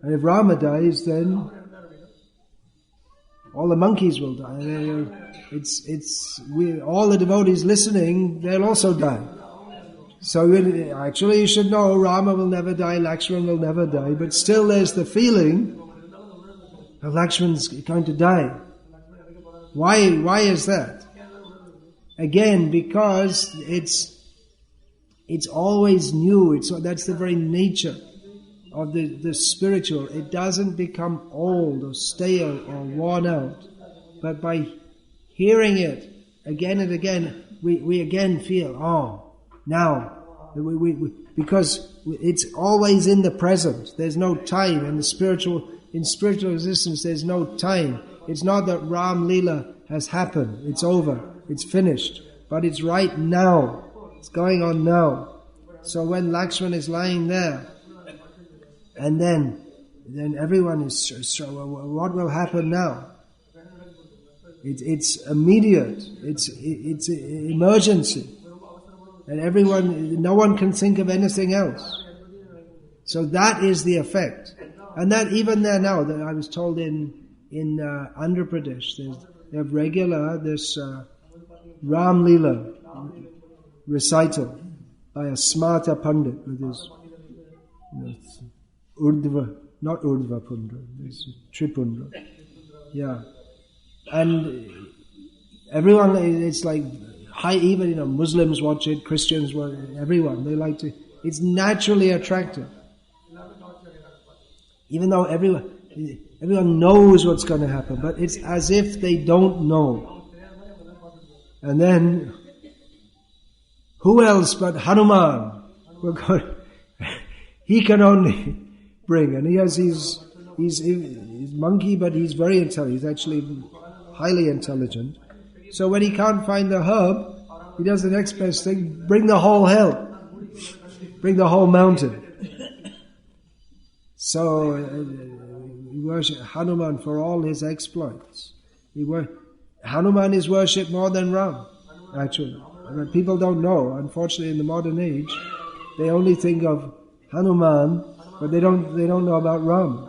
And if Rama dies, then all the monkeys will die. All the devotees listening, they'll also die. So actually you should know Rama will never die, Lakshman will never die, but still there's the feeling that Lakshman's going to die. Why is that? Again, because it's always new. That's the very nature of the spiritual. It doesn't become old or stale or worn out. But by hearing it again and again, we again feel, now, because it's always in the present. There's no time in spiritual existence. There's no time. It's not that Ram Leela has happened. It's over. It's finished. But it's right now. It's going on now. So when Lakshman is lying there, and then everyone is so what will happen now? It's immediate. It's emergency, and no one can think of anything else. So that is the effect, and that even there now. That I was told in Andhra Pradesh, they have regular this Ram Leela recital by a smarta pandit with his not Urdhva Pundra, it's Tripundra. Yeah. And everyone, it's like high, even Muslims watch it, Christians watch it, everyone, they like to, it's naturally attractive. Even though everyone knows what's going to happen, but it's as if they don't know. And then, who else but Hanuman? He can only bring, and he's monkey, but he's very intelligent. He's actually highly intelligent. So when he can't find the herb, he does the next best thing: bring the whole hill, bring the whole mountain. So we worship Hanuman for all his exploits. Hanuman is worshipped more than Ram, actually. People don't know. Unfortunately, in the modern age, they only think of Hanuman, but they don't know about Ram.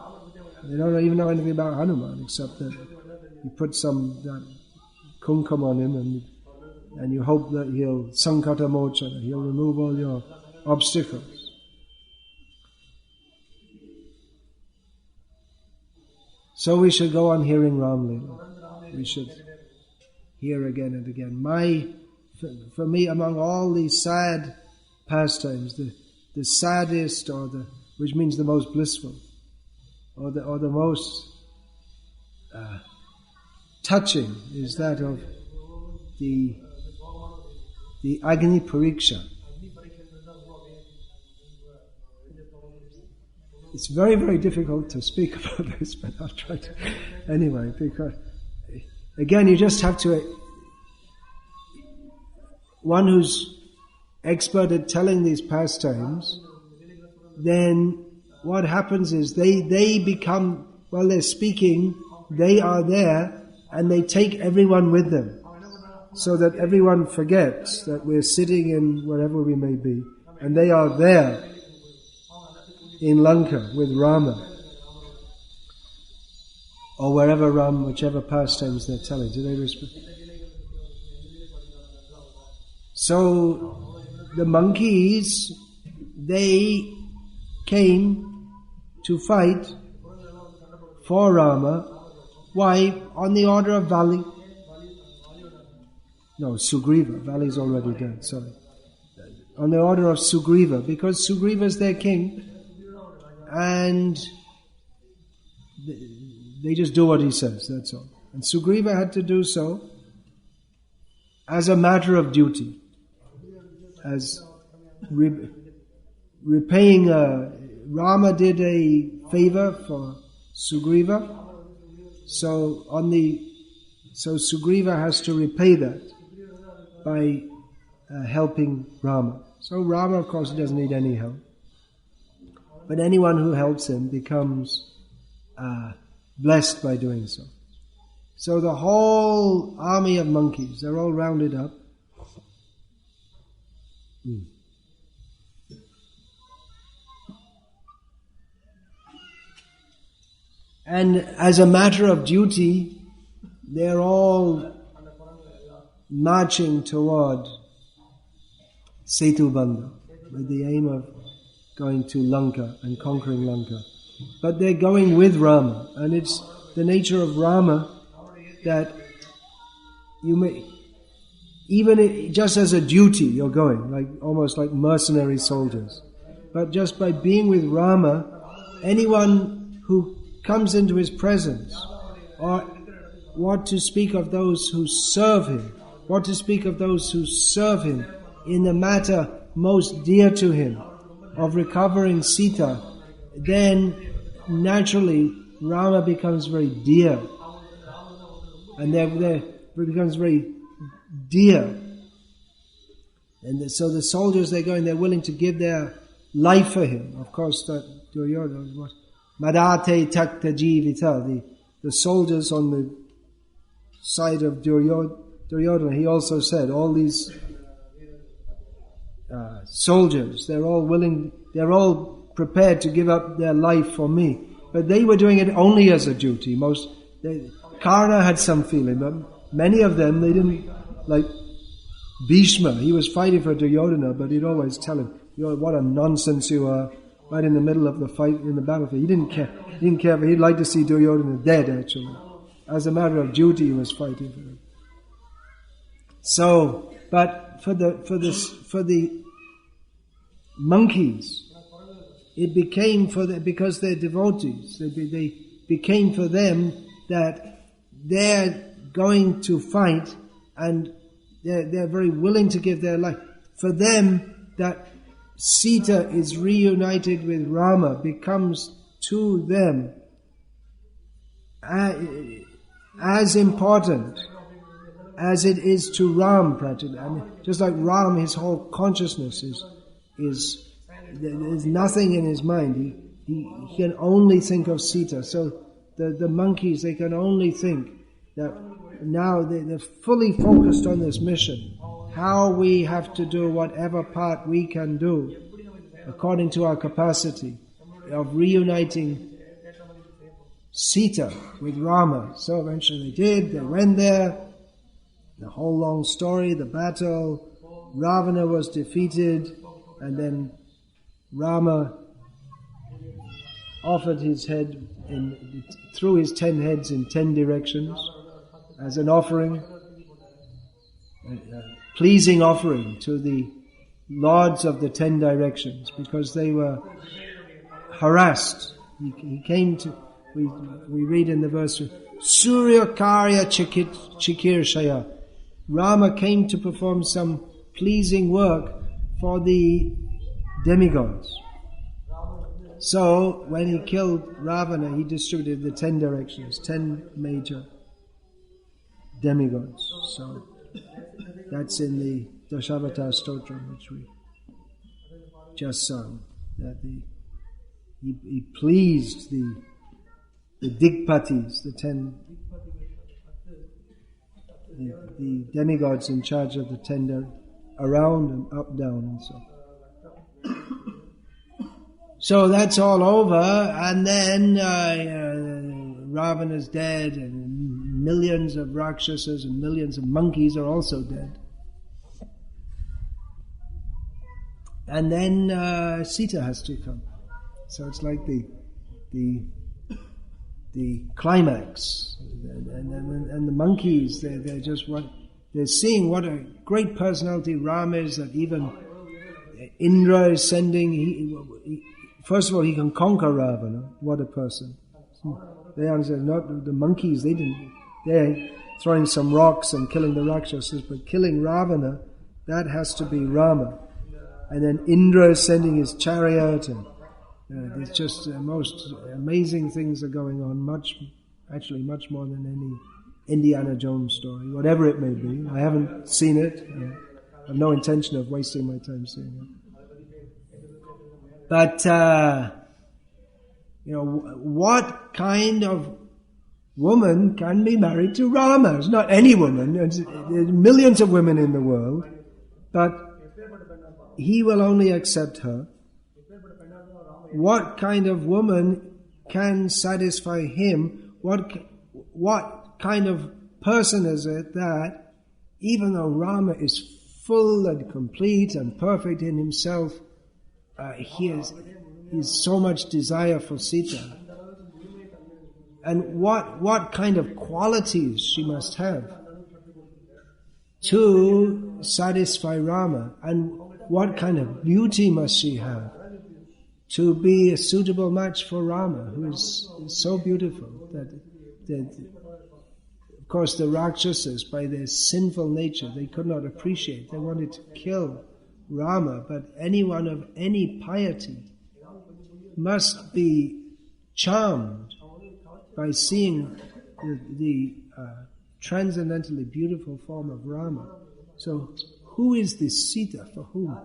They don't even know anything about Hanuman, except that you put some kumkum on him and you hope that he'll sankata mochana, he'll remove all your obstacles. So we should go on hearing Ram Leela. We should hear again and again. For me, among all these sad pastimes, the saddest, which means the most blissful, or the most touching, is that of the Agni Pariksha. It's very, very difficult to speak about this, but I'll try to anyway, because again, you just have to, one who's expert at telling these pastimes, then what happens is they become, while they're speaking, they are there and they take everyone with them, so that everyone forgets that we're sitting in wherever we may be, and they are there in Lanka with Rama, or wherever whichever pastimes they're telling. Do they respect? So the monkeys, they came to fight for Rama. Why? On the order of Vali. No, Sugriva. Vali's already dead, sorry. On the order of Sugriva, because Sugriva is their king, and they just do what he says, that's all. And Sugriva had to do so as a matter of duty, as repaying. Rama did a favor for Sugriva, so Sugriva has to repay that by helping Rama. So Rama, of course, doesn't need any help, but anyone who helps him becomes blessed by doing so. So the whole army of monkeys, they're all rounded up. And as a matter of duty, they're all marching toward Setubandha with the aim of going to Lanka and conquering Lanka. But they're going with Rama, and it's the nature of Rama that you may, even just as a duty you're going, like almost like mercenary soldiers. But just by being with Rama, anyone who comes into his presence, or what to speak of those who serve him, what to speak of those who serve him in the matter most dear to him, of recovering Sita, then naturally Rama becomes very dear. And there becomes very dear. And so the soldiers, they're willing to give their life for him. Of course, that Duryodhana was Madate Takta Jivita, the soldiers on the side of Duryodhana, he also said, all these soldiers, they're all prepared to give up their life for me. But they were doing it only as a duty. Karna had some feeling, but many of them, they didn't, like Bhishma, he was fighting for Duryodhana, but he'd always tell him, what a nonsense you are, right in the middle of the fight in the battlefield. He didn't care, but he'd like to see Duryodhana dead, actually. As a matter of duty, he was fighting for him. So, but for the monkeys, it became because they're devotees, they became for them that they're going to fight and they're very willing to give their life. For them, that Sita is reunited with Rama becomes to them as important as it is to Ram, practically. I mean, just like Ram, his whole consciousness is there's nothing in his mind. He can only think of Sita. So the monkeys, they can only think that now they're fully focused on this mission. How we have to do whatever part we can do according to our capacity of reuniting Sita with Rama. So eventually they went there, the whole long story, the battle, Ravana was defeated, and then Rama offered his head, threw his 10 heads in 10 directions as an offering, a pleasing offering to the lords of the 10 directions, because they were harassed. He came to, we read in the verse, Surya Karya Chikirshaya. Rama came to perform some pleasing work for the demigods. So, when he killed Ravana, he distributed the 10 directions, 10 major demigods. So, that's in the Dashavatara Stotram, which we just sung. That he pleased the Digpatis, the 10, the demigods in charge of the 10 around and up, down, and so. So that's all over, and then Ravana's dead, and millions of Rakshasas and millions of monkeys are also dead. And then Sita has to come. So it's like the climax, and the monkeys, they're just they're seeing what a great personality Ram is, that even Indra is sending. First of all, he can conquer Ravana. What a person! They understand, not the monkeys. They're throwing some rocks and killing the Rakshasas, but killing Ravana, that has to be Rama. And then Indra is sending his chariot, and it's just the most amazing things are going on. Much more than any Indiana Jones story, whatever it may be. I haven't seen it. I have no intention of wasting my time seeing it. But what kind of woman can be married to Rama? It's not any woman. There's millions of women in the world, but he will only accept her. What kind of woman can satisfy him? What kind of person is it that, even though Rama is full and complete and perfect in himself, he has so much desire for Sita? And what kind of qualities she must have to satisfy Rama. And what kind of beauty must she have to be a suitable match for Rama, who is so beautiful that of course the Rakshasas, by their sinful nature, they could not appreciate. They wanted to kill Rama, but anyone of any piety must be charmed by seeing the transcendently beautiful form of Rama. So who is this Sita for whom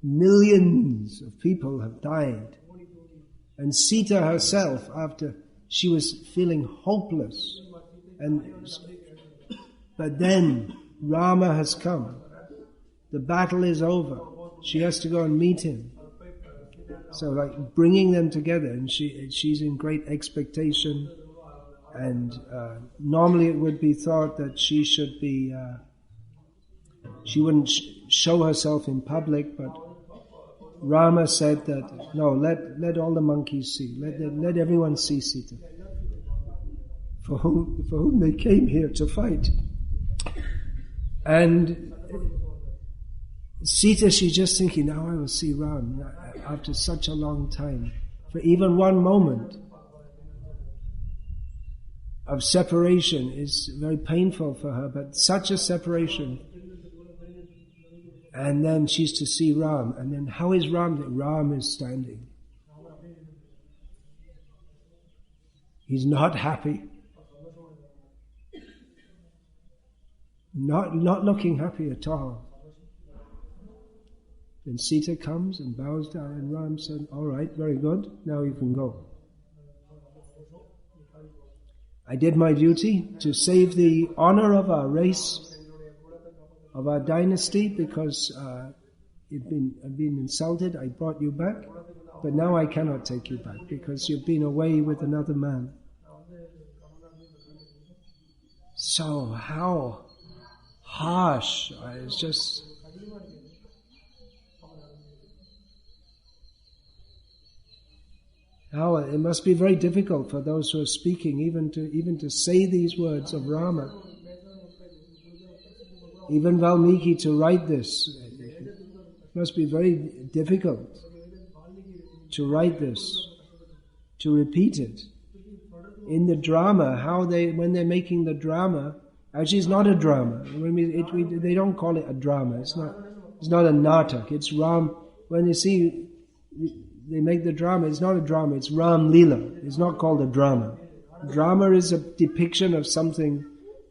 millions of people have died? And Sita herself, after she was feeling hopeless, but then Rama has come. The battle is over. She has to go and meet him. So like bringing them together, and she's in great expectation. And normally it would be thought that she should be, she wouldn't show herself in public, but Rama said that, no, let all the monkeys see, let everyone see Sita, for whom they came here to fight. And Sita, she's just thinking, now I will see Ram after such a long time. For even one moment of separation is very painful for her, but such a separation. And then she's to see Ram. And then how is Ram? Ram is standing. He's not happy. Not looking happy at all. Then Sita comes and bows down, and Ram said, all right, very good, now you can go. I did my duty to save the honor of our race, of our dynasty, because I've been insulted. I brought you back, but now I cannot take you back because you've been away with another man. So how harsh! It's just. How it must be very difficult for those who are speaking, even to say these words of Rama. Even Valmiki to write this, it must be very difficult to write this, to repeat it. In the drama, when they're making the drama, actually it's not a drama. They don't call it a drama. It's not a natak. It's Ram. When you see they make the drama, it's not a drama, it's Ram Leela. It's not called a drama. Drama is a depiction of something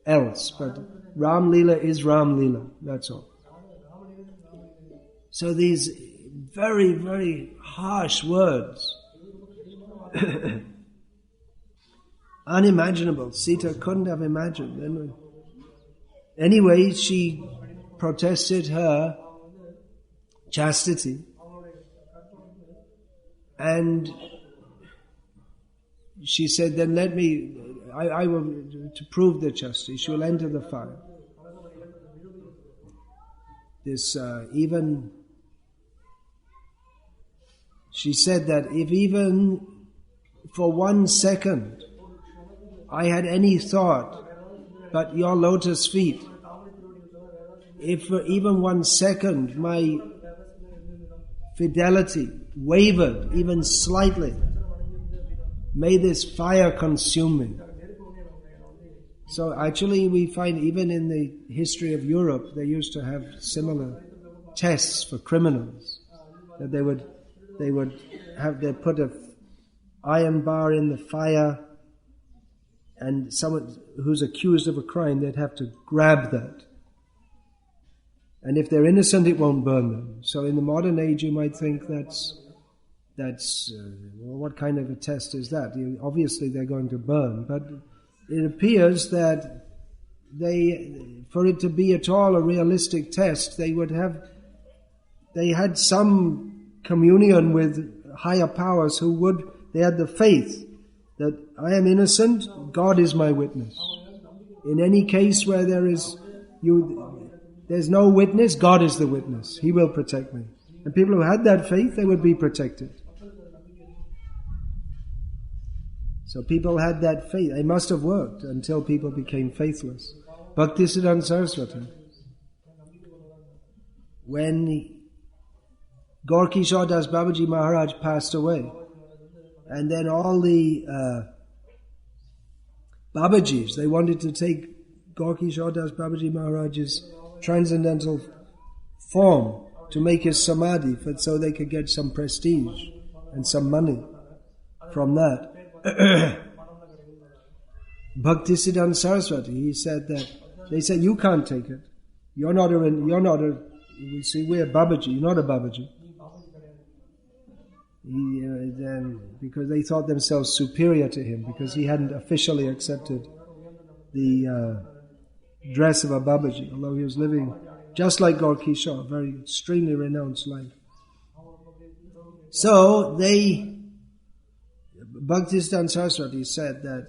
else, but Ram Leela is Ram Leela, that's all. So these very, very harsh words, unimaginable. Sita couldn't have imagined. Anyway, she protested her chastity. And she said, then I will, to prove the chastity, she will enter the fire. She said that if even for 1 second I had any thought but your lotus feet, if for even 1 second my fidelity wavered even slightly, may this fire consume me. So actually we find even in the history of Europe, they used to have similar tests for criminals, that they put a iron bar in the fire, and someone who's accused of a crime, they'd have to grab that. And if they're innocent, it won't burn them. So in the modern age, you might think that's what kind of a test is that? Obviously, they're going to burn, but it appears that for it to be at all a realistic test, they had some communion with higher powers they had the faith that I am innocent, God is my witness. In any case where there's no witness, God is the witness. He will protect me. And people who had that faith, they would be protected. So people had that faith. It must have worked until people became faithless. Bhakti Siddhanta Saraswati. when Gaur-Kishore Das Babaji Maharaj passed away, and then all the Babajis, they wanted to take Gaur-Kishore Das Babaji Maharaj's transcendental form to make his samadhi, so they could get some prestige and some money from that. Bhaktisiddhanta Saraswati, he said that they said, you can't take it. You're not a. We see we're Babaji. You're not a Babaji. Because they thought themselves superior to him because he hadn't officially accepted the dress of a Babaji, although he was living just like Gaur Kishore, a very extremely renounced life. So Bhaktisiddhanta Saraswati said that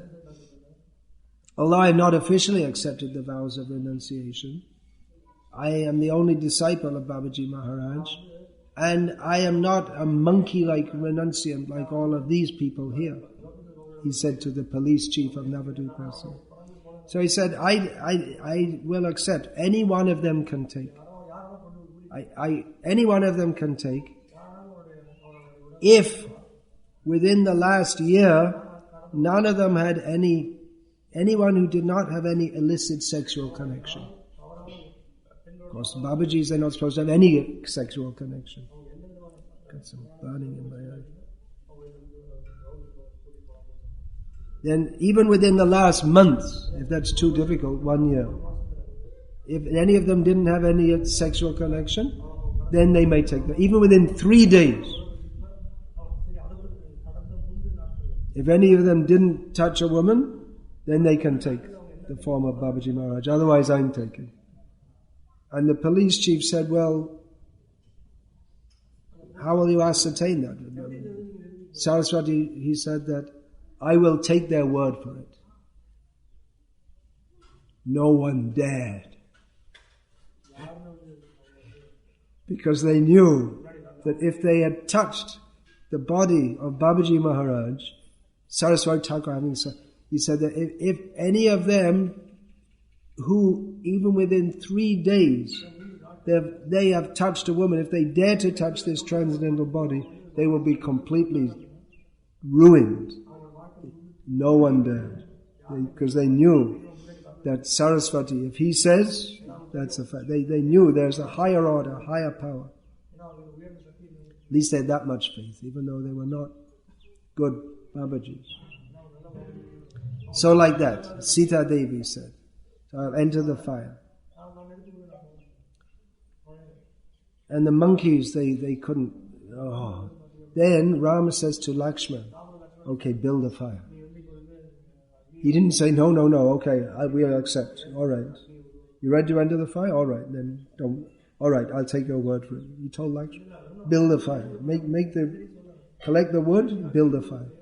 although I have not officially accepted the vows of renunciation, I am the only disciple of Babaji Maharaj, and I am not a monkey-like renunciant like all of these people here, he said to the police chief of Navadvip. So he said, I will accept. Any one of them can take. Any one of them can take. If within the last year, none of them had anyone who did not have any illicit sexual connection. Of course, Babajis, they're not supposed to have any sexual connection. Got some burning in my eye. Then even within the last month, if that's too difficult, 1 year, if any of them didn't have any sexual connection, then they may take that. Even within 3 days, if any of them didn't touch a woman, then they can take the form of Babaji Maharaj. Otherwise, I'm taking. And the police chief said, well, how will you ascertain that? Saraswati, he said that, I will take their word for it. No one dared. Because they knew that if they had touched the body of Babaji Maharaj, Saraswati Thakur having said, he said that if any of them who, even within 3 days, they have touched a woman, if they dare to touch this transcendental body, they will be completely ruined. No one dared. Because they knew that Saraswati, if he says, that's a fact. They knew there's a higher order, a higher power. At least they had that much faith, even though they were not good Babajis. So like that, Sita Devi said, so I'll enter the fire. And the monkeys, they couldn't. Oh. Then Rama says to Lakshman, okay, build a fire. He didn't say, no, okay, we'll accept. All right. You ready to enter the fire? All right, then don't. All right, I'll take your word for it. He told Lakshman, build a fire. Collect the wood, build a fire.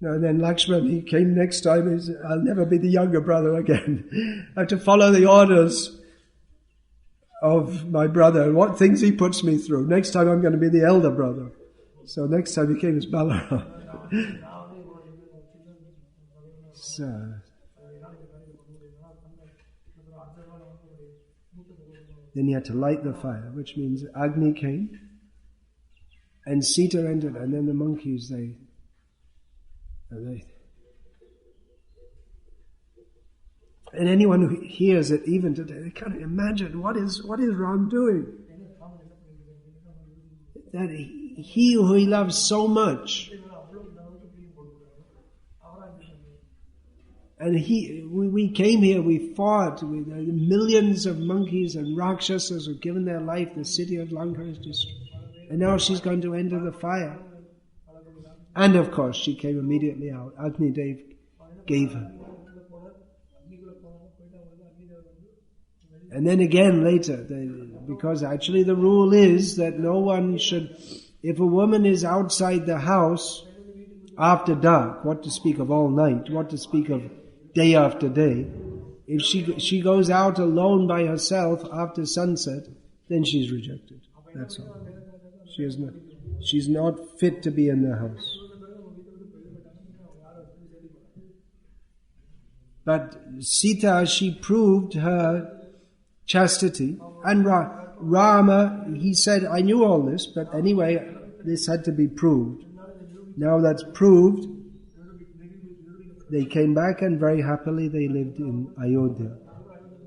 Now then Lakshman, he came next time, he said, I'll never be the younger brother again. I have to follow the orders of my brother and what things he puts me through. Next time I'm going to be the elder brother. So next time he came as Balaram. So, then he had to light the fire, which means Agni came, and Sita entered, and then the monkeys, and anyone who hears it, even today, they can't imagine what is Ram doing. That he who he loves so much, and we came here, we fought with millions of monkeys and Rakshasas who've given their life, the city of Lanka is destroyed. And now she's going to enter the fire. And of course, she came immediately out. Agni Dev gave her. And then again later, because actually the rule is that no one should, if a woman is outside the house after dark, what to speak of all night, what to speak of day after day, if she goes out alone by herself after sunset, then she's rejected. That's all. She's not fit to be in the house. But Sita, she proved her chastity. And Rama, he said, I knew all this, but anyway, this had to be proved. Now that's proved, they came back and very happily they lived in Ayodhya.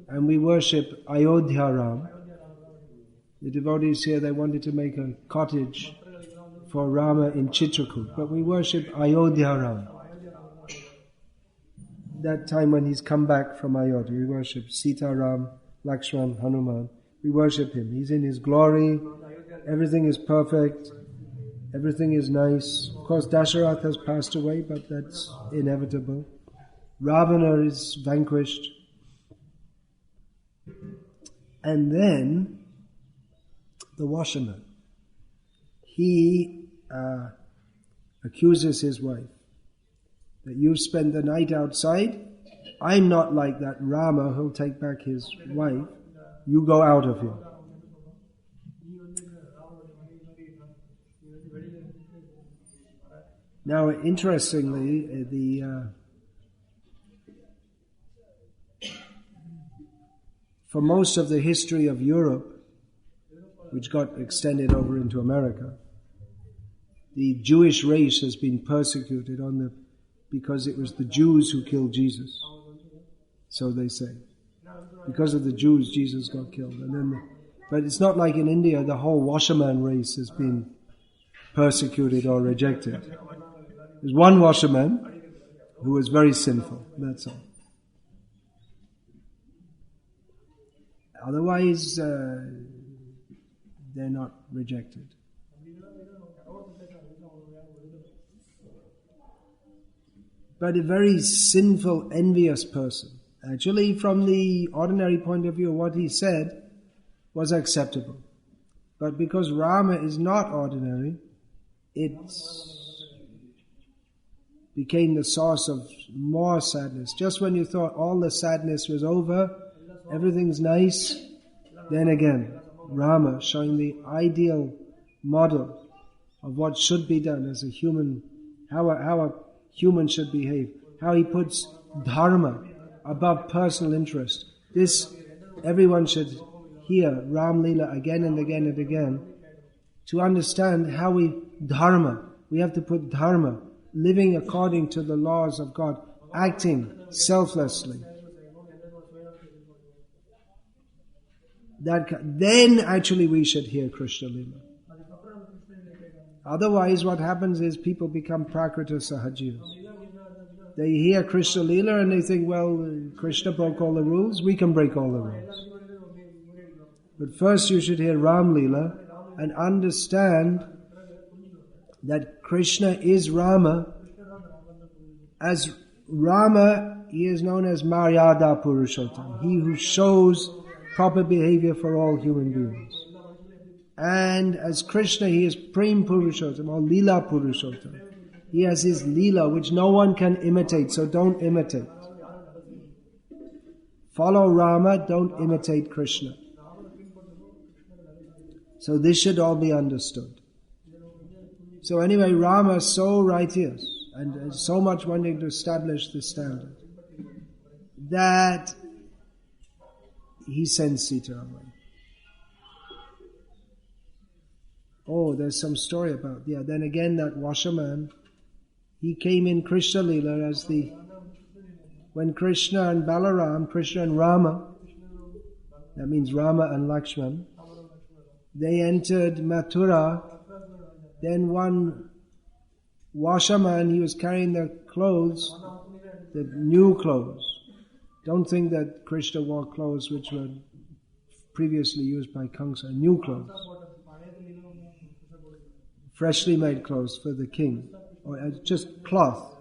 And we worship Ayodhya Ram. The devotees here, they wanted to make a cottage for Rama in Chitrakoot, but we worship Ayodhya Ram. That time when he's come back from Ayodhya, we worship Sita Ram, Lakshman, Hanuman. We worship him. He's in his glory. Everything is perfect. Everything is nice. Of course, Dasharatha has passed away, but that's inevitable. Ravana is vanquished. And then, the washerman, he accuses his wife that you've spent the night outside. I'm not like that Rama who'll take back his wife. You go out of here. Now, interestingly, for most of the history of Europe, which got extended over into America, the Jewish race has been persecuted because it was the Jews who killed Jesus. So they say. Because of the Jews, Jesus got killed. But it's not like in India, the whole washerman race has been persecuted or rejected. There's one washerman who was very sinful, that's all. Otherwise, they're not rejected. But a very sinful, envious person. Actually, from the ordinary point of view, what he said was acceptable. But because Rama is not ordinary, it became the source of more sadness. Just when you thought all the sadness was over, everything's nice, then again, Rama showing the ideal model of what should be done as a human, how a human should behave, how he puts dharma above personal interest. This, everyone should hear Ram Leela again and again and again to understand how we have to put dharma, living according to the laws of God, acting selflessly. Then actually we should hear Krishna Leela. Otherwise what happens is people become prakrita sahajivas. They hear Krishna Leela and they think, well, Krishna broke all the rules, we can break all the rules. But first you should hear Ram Leela and understand that Krishna is Rama. As Rama, he is known as Maryada Purushottam, he who shows proper behavior for all human beings. And as Krishna, he is Prem Purushottam or Leela Purushottam. He has his Leela which no one can imitate, so don't imitate. Follow Rama, don't imitate Krishna. So this should all be understood. So anyway, Rama is so righteous and so much wanting to establish the standard that he sends Sita away. Oh, there's some story about, then again that washerman, he came in Krishna Leela as when Krishna and Balaram, Krishna and Rama, that means Rama and Lakshman, they entered Mathura. Then one washerman, he was carrying the clothes, the new clothes. Don't think that Krishna wore clothes which were previously used by Kamsa, new clothes. Freshly made clothes for the king, or just cloth.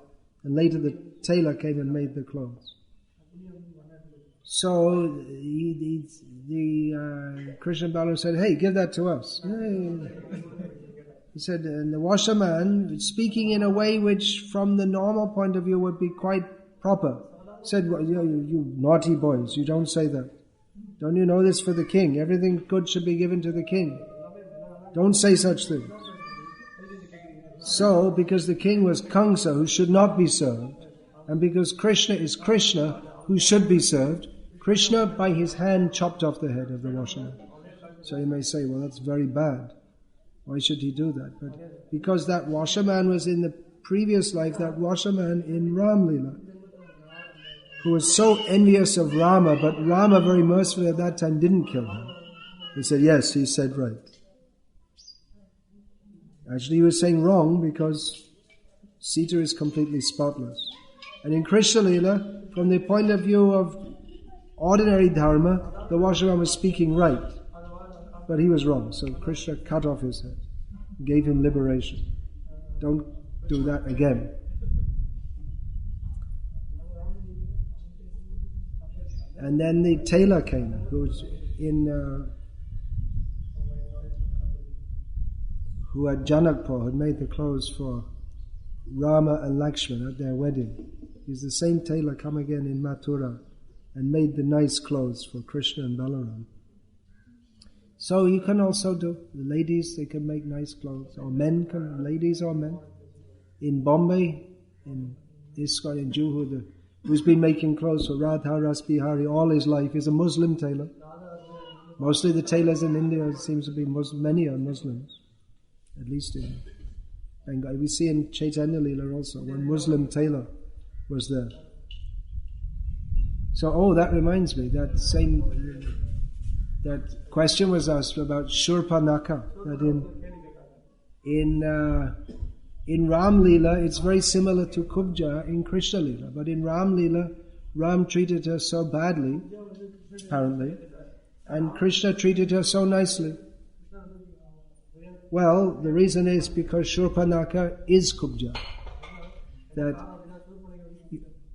And later the tailor came and made the clothes. So Krishna Balaram said, hey, give that to us. He said, and the washerman, speaking in a way which from the normal point of view would be quite proper, said, well, you naughty boys, you don't say that. Don't you know this for the king? Everything good should be given to the king. Don't say such things. So, because the king was Kamsa, who should not be served, And because Krishna is Krishna, who should be served, Krishna by his hand chopped off the head of the washerman. So you may say, well, that's very bad. Why should he do that? But because that washerman was in the previous life, that washerman in Ram Leela, who was so envious of Rama, but Rama very mercifully at that time didn't kill him. He said, yes, he said right. Actually, he was saying wrong because Sita is completely spotless. And in Krishna Leela, from the point of view of ordinary dharma, the washerman was speaking right. But he was wrong, so Krishna cut off his head, gave him liberation. Don't do that again. And then the tailor came, who was who at Janakpur had made the clothes for Rama and Lakshmana at their wedding. He's the same tailor come again in Mathura and made the nice clothes for Krishna and Balaram. So you can also do, the ladies, they can make nice clothes, or men can, ladies or men. In Bombay, in ISKCON, in Juhu, who's been making clothes for Radha Ras Bihari all his life is a Muslim tailor. Mostly the tailors in India seems to be many are Muslims, at least in Bengal. We see in Chaitanya Leela also, one Muslim tailor was there. So, that reminds me, that question was asked about Shurpanaka, that in Ram Leela, it's very similar to Kubja in Krishna Leela. But in Ram Leela, Ram treated her so badly, apparently, and Krishna treated her so nicely. Well, the reason is because Shurpanaka is Kubja. That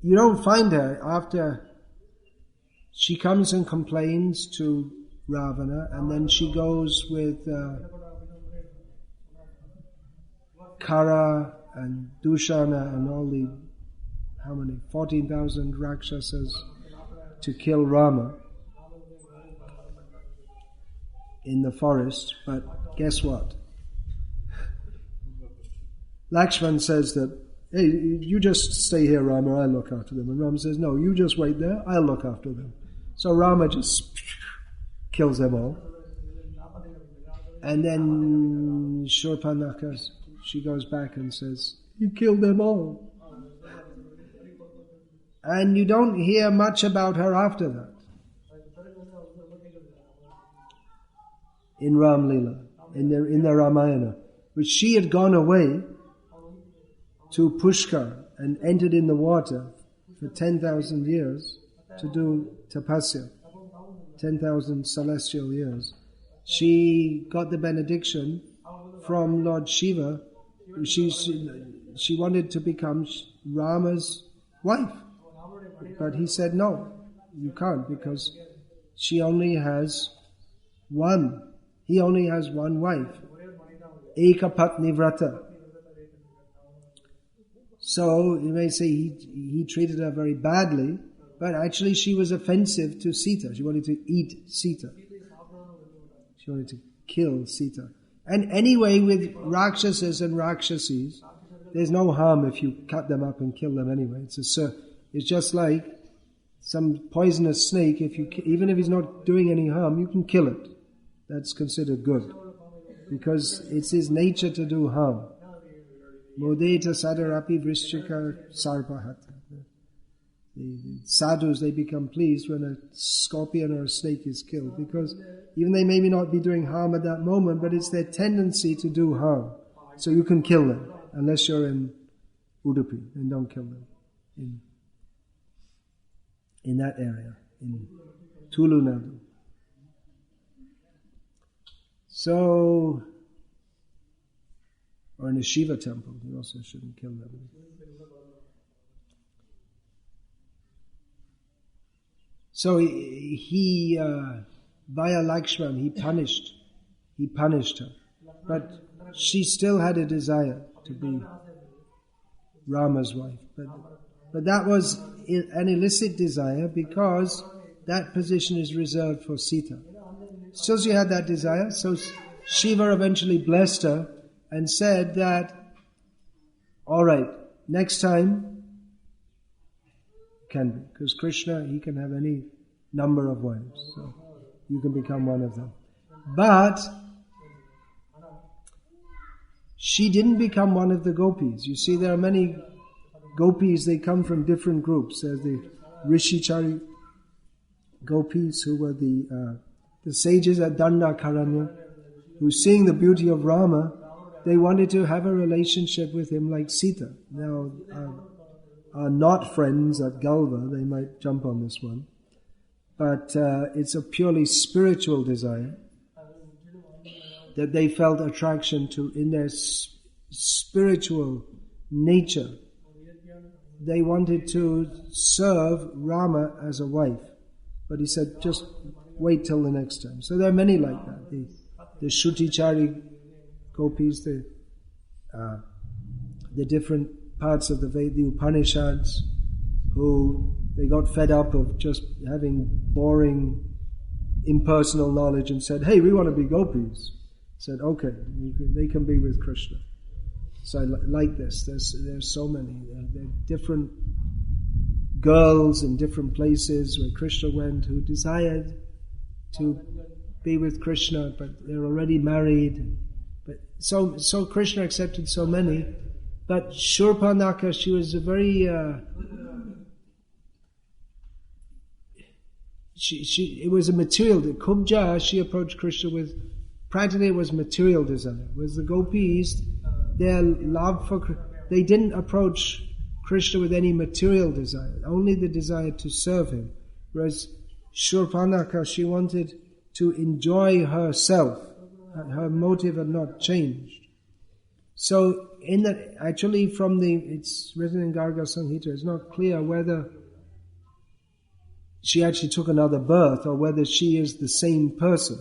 you don't find her after she comes and complains to Ravana, and then she goes with Kara and Dushana and all the, 14,000 Rakshasas to kill Rama in the forest. But guess what? Lakshman says that, hey, you just stay here, Rama, I'll look after them. And Rama says, no, you just wait there, I'll look after them. So Rama just kills them all. And then Shurpanaka, she goes back and says, you killed them all. And you don't hear much about her after that. In Ram Leela, in the Ramayana, which she had gone away to Pushkar and entered in the water for 10,000 years to do tapasya, 10,000 celestial years. She got the benediction from Lord Shiva. She wanted to become Rama's wife. But he said, no, you can't, because he only has one wife. Eka Patni Vrata. So you may say he treated her very badly, but actually she was offensive to Sita. She wanted to eat Sita. She wanted to kill Sita. And anyway, with Rakshasas and Rakshasis, there's no harm if you cut them up and kill them anyway. It's just like some poisonous snake. Even if he's not doing any harm, you can kill it. That's considered good, because it's his nature to do harm. Modeta sadarapi vrishchika sarpahata. The sadhus, they become pleased when a scorpion or a snake is killed, because even they may not be doing harm at that moment, but it's their tendency to do harm. So you can kill them, unless you're in Udupi, and don't kill them in that area, in Tulu Nadu. So, or in a Shiva temple, you also shouldn't kill them. So he via Lakshman, he punished her. But she still had a desire to be Rama's wife. But that was an illicit desire, because that position is reserved for Sita. So she had that desire, so Shiva eventually blessed her and said that, all right, next time can be. Because Krishna, he can have any number of wives. So you can become one of them. But she didn't become one of the gopis. You see, there are many gopis, they come from different groups. There's the Rishichari gopis, who were the sages at Dandakaranya, who, seeing the beauty of Rama, they wanted to have a relationship with him like Sita. Now, are not friends at Galva, they might jump on this one. But it's a purely spiritual desire that they felt attraction to in their spiritual nature. They wanted to serve Rama as a wife. But he said, just wait till the next time. So there are many like that. The Shruti-chari gopis, the different parts of the Upanishads, who they got fed up of just having boring, impersonal knowledge and said, hey, we want to be gopis. Said, okay, they can be with Krishna. So I like this. There's so many. There are different girls in different places where Krishna went who desired to be with Krishna, but they're already married. But so Krishna accepted so many. But Shurpanaka, she was a very it was a material. Kubja, she approached Krishna with, practically it was material desire. Whereas the gopis, their love for, they didn't approach Krishna with any material desire, only the desire to serve him. Whereas Shurpanaka, she wanted to enjoy herself. Her motive had not changed. So in that, actually it's written in Garga Samhita, it's not clear whether she actually took another birth or whether she is the same person.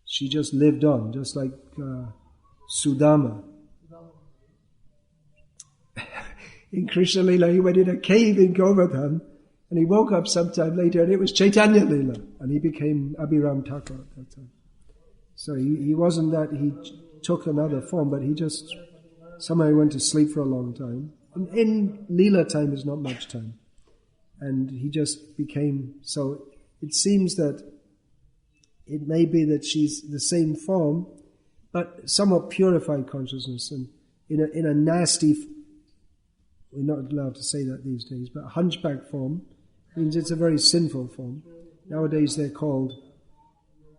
She just lived on, just like Sudama. In Krishna Lila, he went in a cave in Govardhan, and he woke up sometime later, and it was Chaitanya Lila, and he became Abhiram Thakur at that time. So he wasn't that he took another form, but he just somehow went to sleep for a long time. In Lila time is not much time. And he just became, so it seems that it may be that she's the same form, but somewhat purified consciousness, and in a nasty, we're not allowed to say that these days, but hunchback form means it's a very sinful form. Nowadays they're called,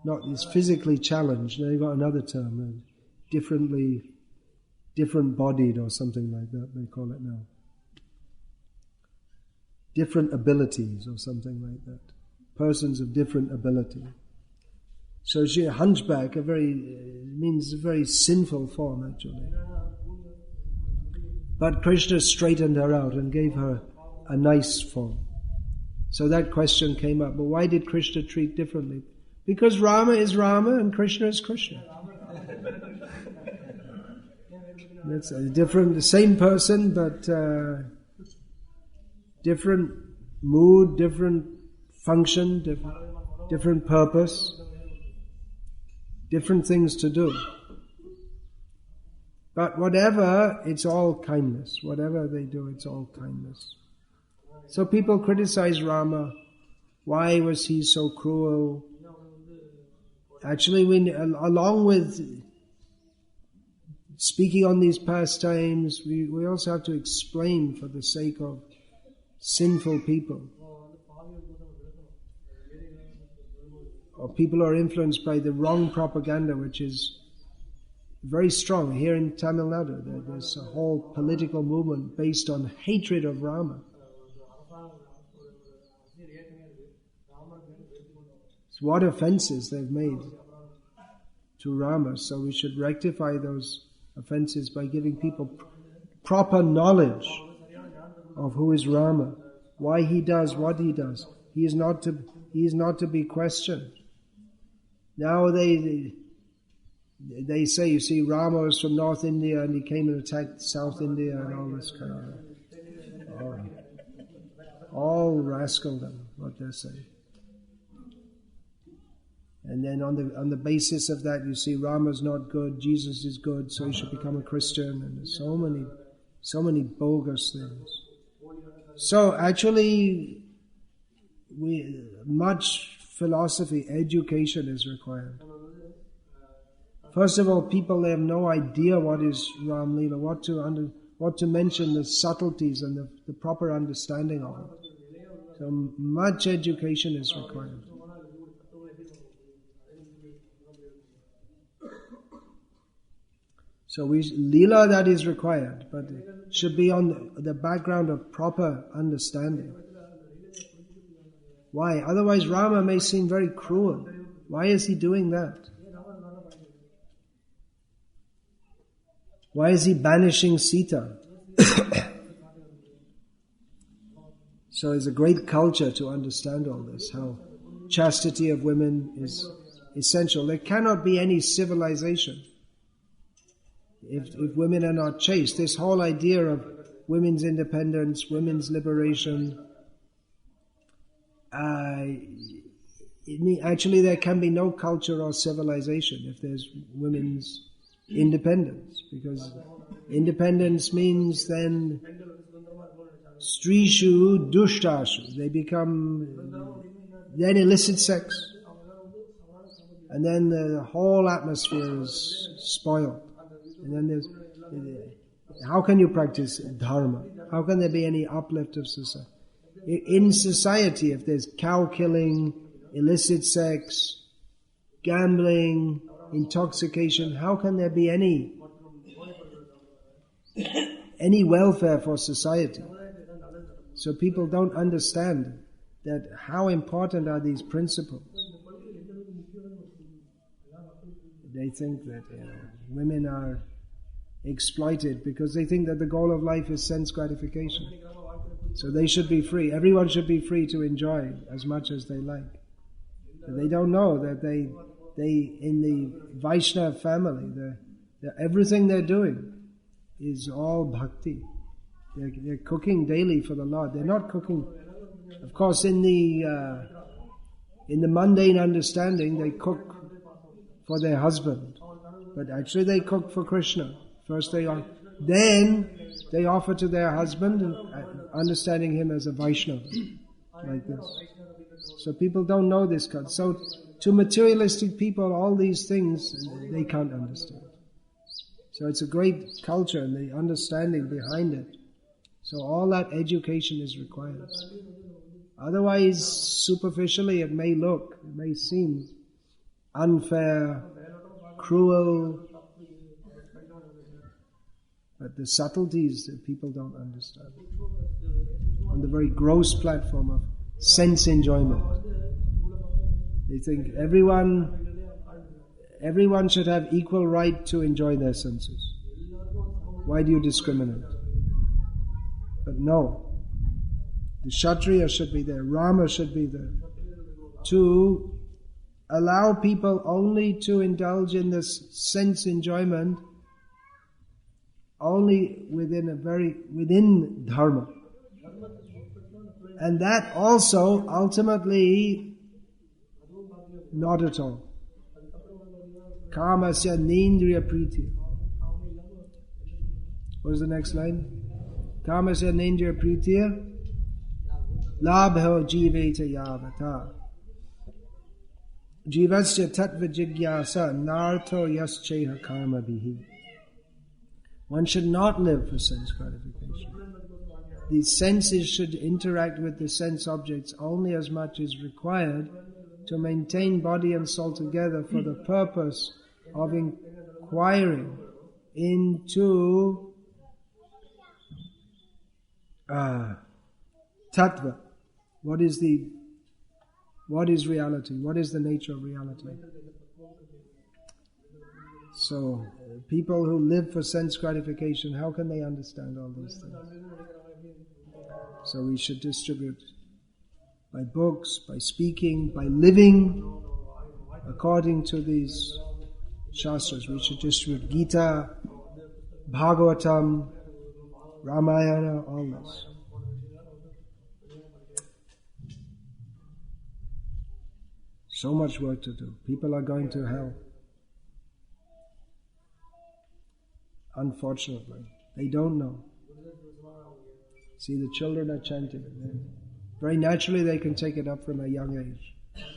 not as physically challenged, they've got another term, different bodied or something like that, they call it now. Different abilities or something like that. Persons of different ability. So she, a hunchback, means a very sinful form actually. But Krishna straightened her out and gave her a nice form. So that question came up, but why did Krishna treat differently? Because Rama is Rama and Krishna is Krishna. That's the same person, but different mood, different function, different purpose, different things to do. But whatever, it's all kindness. Whatever they do, it's all kindness. So people criticize Rama. Why was he so cruel? Actually, along with speaking on these pastimes, we also have to explain for the sake of sinful people. Or people who are influenced by the wrong propaganda, which is very strong. Here in Tamil Nadu, there's a whole political movement based on hatred of Rama. So what offenses they've made to Rama. So we should rectify those offenses by giving people proper knowledge of who is Rama, why he does what he does. He is not to be questioned. Now they say, you see, Rama was from North India and he came and attacked South India and all this kind of all rascaldom, what they're saying. And then on the basis of that, you see, Rama's not good, Jesus is good, so he should become a Christian, and there's so many bogus things. So actually, much philosophy, education is required. First of all, people, they have no idea what is Ram Leela, what to mention, the subtleties and the proper understanding of it. So much education is required. So Leela, that is required, but it should be on the background of proper understanding. Why? Otherwise Rama may seem very cruel. Why is he doing that? Why is he banishing Sita? So it's a great culture to understand all this, how chastity of women is essential. There cannot be any civilization if women are not chaste. This whole idea of women's independence, women's liberation, actually there can be no culture or civilization if there's women's independence, because independence means then strishu dushtashu, they become then illicit sex, and then the whole atmosphere is spoiled, and then there's, how can you practice dharma? How can there be any uplift of society? In society, if there's cow killing, illicit sex, gambling, intoxication, how can there be any welfare for society? So people don't understand that how important are these principles. They think that women are exploited because they think that the goal of life is sense gratification. So they should be free. Everyone should be free to enjoy as much as they like. But they don't know that they in the Vaishnava family, everything they're doing is all bhakti. They're cooking daily for the Lord. They're not cooking, of course, in the mundane understanding, they cook for their husband, but actually they cook for Krishna. First then they offer to their husband, understanding him as a Vaishnava, like this. So people don't know this concept. So to materialistic people, all these things, they can't understand. So it's a great culture and the understanding behind it. So all that education is required. Otherwise, superficially, it may seem unfair, cruel, but the subtleties that people don't understand. On the very gross platform of sense enjoyment. They think everyone should have equal right to enjoy their senses. Why do you discriminate? But no. The Kshatriya should be there, Rama should be there, to allow people only to indulge in this sense enjoyment only within dharma. And that also ultimately not at all. Kamasya nendriya priti. What is the next line? Kamasya nendriya pritiya labho jiveta yavata. Jivasya tattva jigyasa narto yascheha karma bihi. One should not live for sense gratification. The senses should interact with the sense objects only as much as required to maintain body and soul together for the purpose of inquiring into tattva. What is reality? What is the nature of reality? So, people who live for sense gratification, how can they understand all these things? So we should distribute by books, by speaking, by living according to these shastras. We should distribute Gita, Bhagavatam, Ramayana, all this. So much work to do. People are going to hell. Unfortunately, they don't know. See, the children are chanting. Very naturally they can take it up from a young age.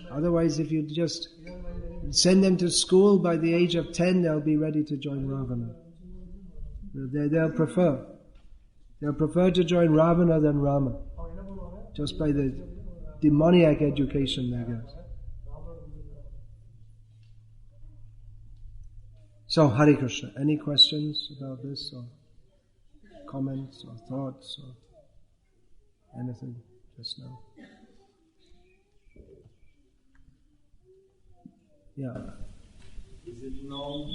Otherwise, if you just send them to school, by the age of 10 they'll be ready to join Ravana. They'll prefer to join Ravana than Rama, just by the demoniac education they get. So, Hare Krishna. Any questions about this, or comments, or thoughts, or anything just now? Yeah. Is it known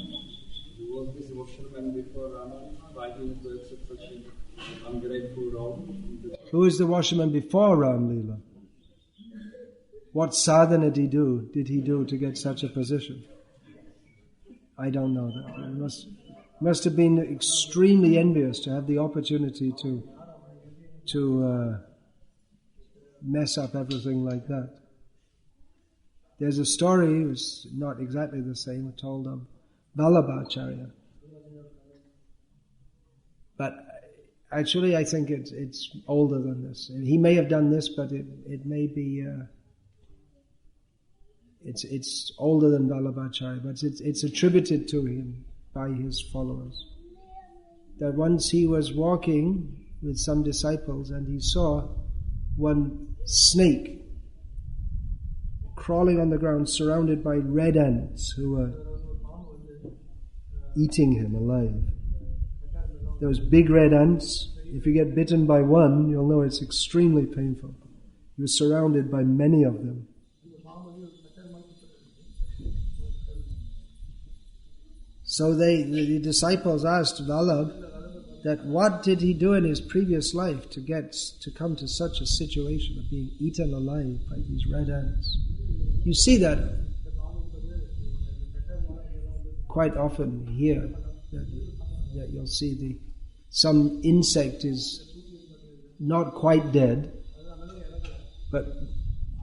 who was this washerman before Rama? Why he had to accept such an ungrateful role? Who is the washerman before Ram Leela? What sadhana did he do to get such a position? I don't know that. He must have been extremely envious to have the opportunity to mess up everything like that. There's a story, it's not exactly the same, told of Vallabhacharya. But actually I think it's older than this. He may have done this, but it may be... It's older than Vallabhacharya, but it's attributed to him by his followers. That once he was walking with some disciples and he saw one snake crawling on the ground surrounded by red ants who were eating him alive. Those big red ants, if you get bitten by one, you'll know it's extremely painful. He was surrounded by many of them. So the disciples asked Vallabh that what did he do in his previous life to come to such a situation of being eaten alive by these red ants. You see that quite often here, that you'll see some insect is not quite dead, but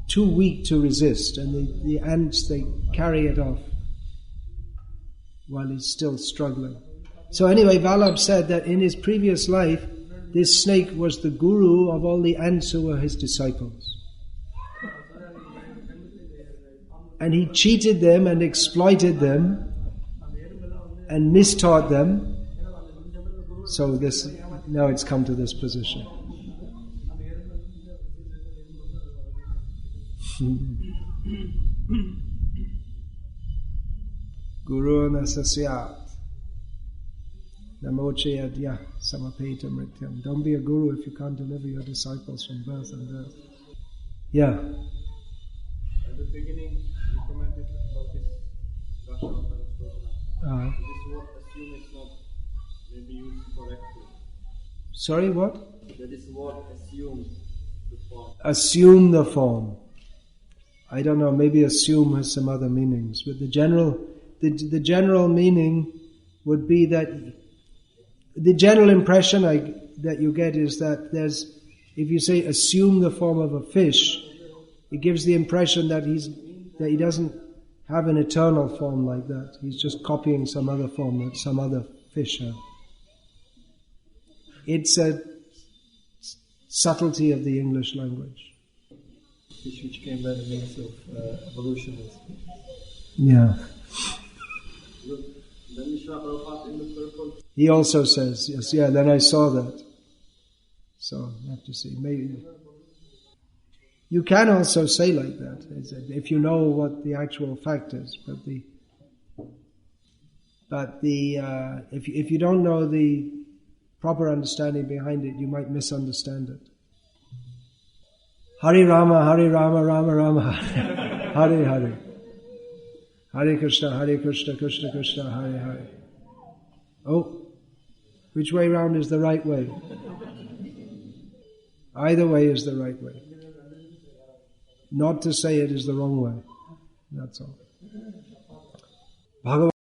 too weak to resist, and the ants, they carry it off while he's still struggling. So anyway, Vallabh said that in his previous life, this snake was the guru of all the ants who were his disciples. And he cheated them and exploited them and mistaught them. So now it's come to this position. Guru nasasyat namoche adya samapeta mrityam. Don't be a guru if you can't deliver your disciples from birth and death. Yeah. At the beginning, you commented about this Rashomata Stotana. This word assume is not maybe used correctly. Sorry, what? That is word assume the form. Assume the form. I don't know, maybe assume has some other meanings, but the general meaning would be that the general impression that you get is that if you say assume the form of a fish, it gives the impression that he doesn't have an eternal form like that. He's just copying some other form that some other fish have. It's a subtlety of the English language. Fish which came by the means of evolution. Yeah. He also says, yes, yeah, then I saw that. So, you have to see. Maybe you can also say like that, if you know what the actual fact is, if you don't know the proper understanding behind it, you might misunderstand it. Hare Rama, Rama Rama, Hare Hare. Hare Krishna, Krishna Krishna, Hare Hare. Oh, which way round is the right way? Either way is the right way. Not to say it is the wrong way. That's all. Bhagavad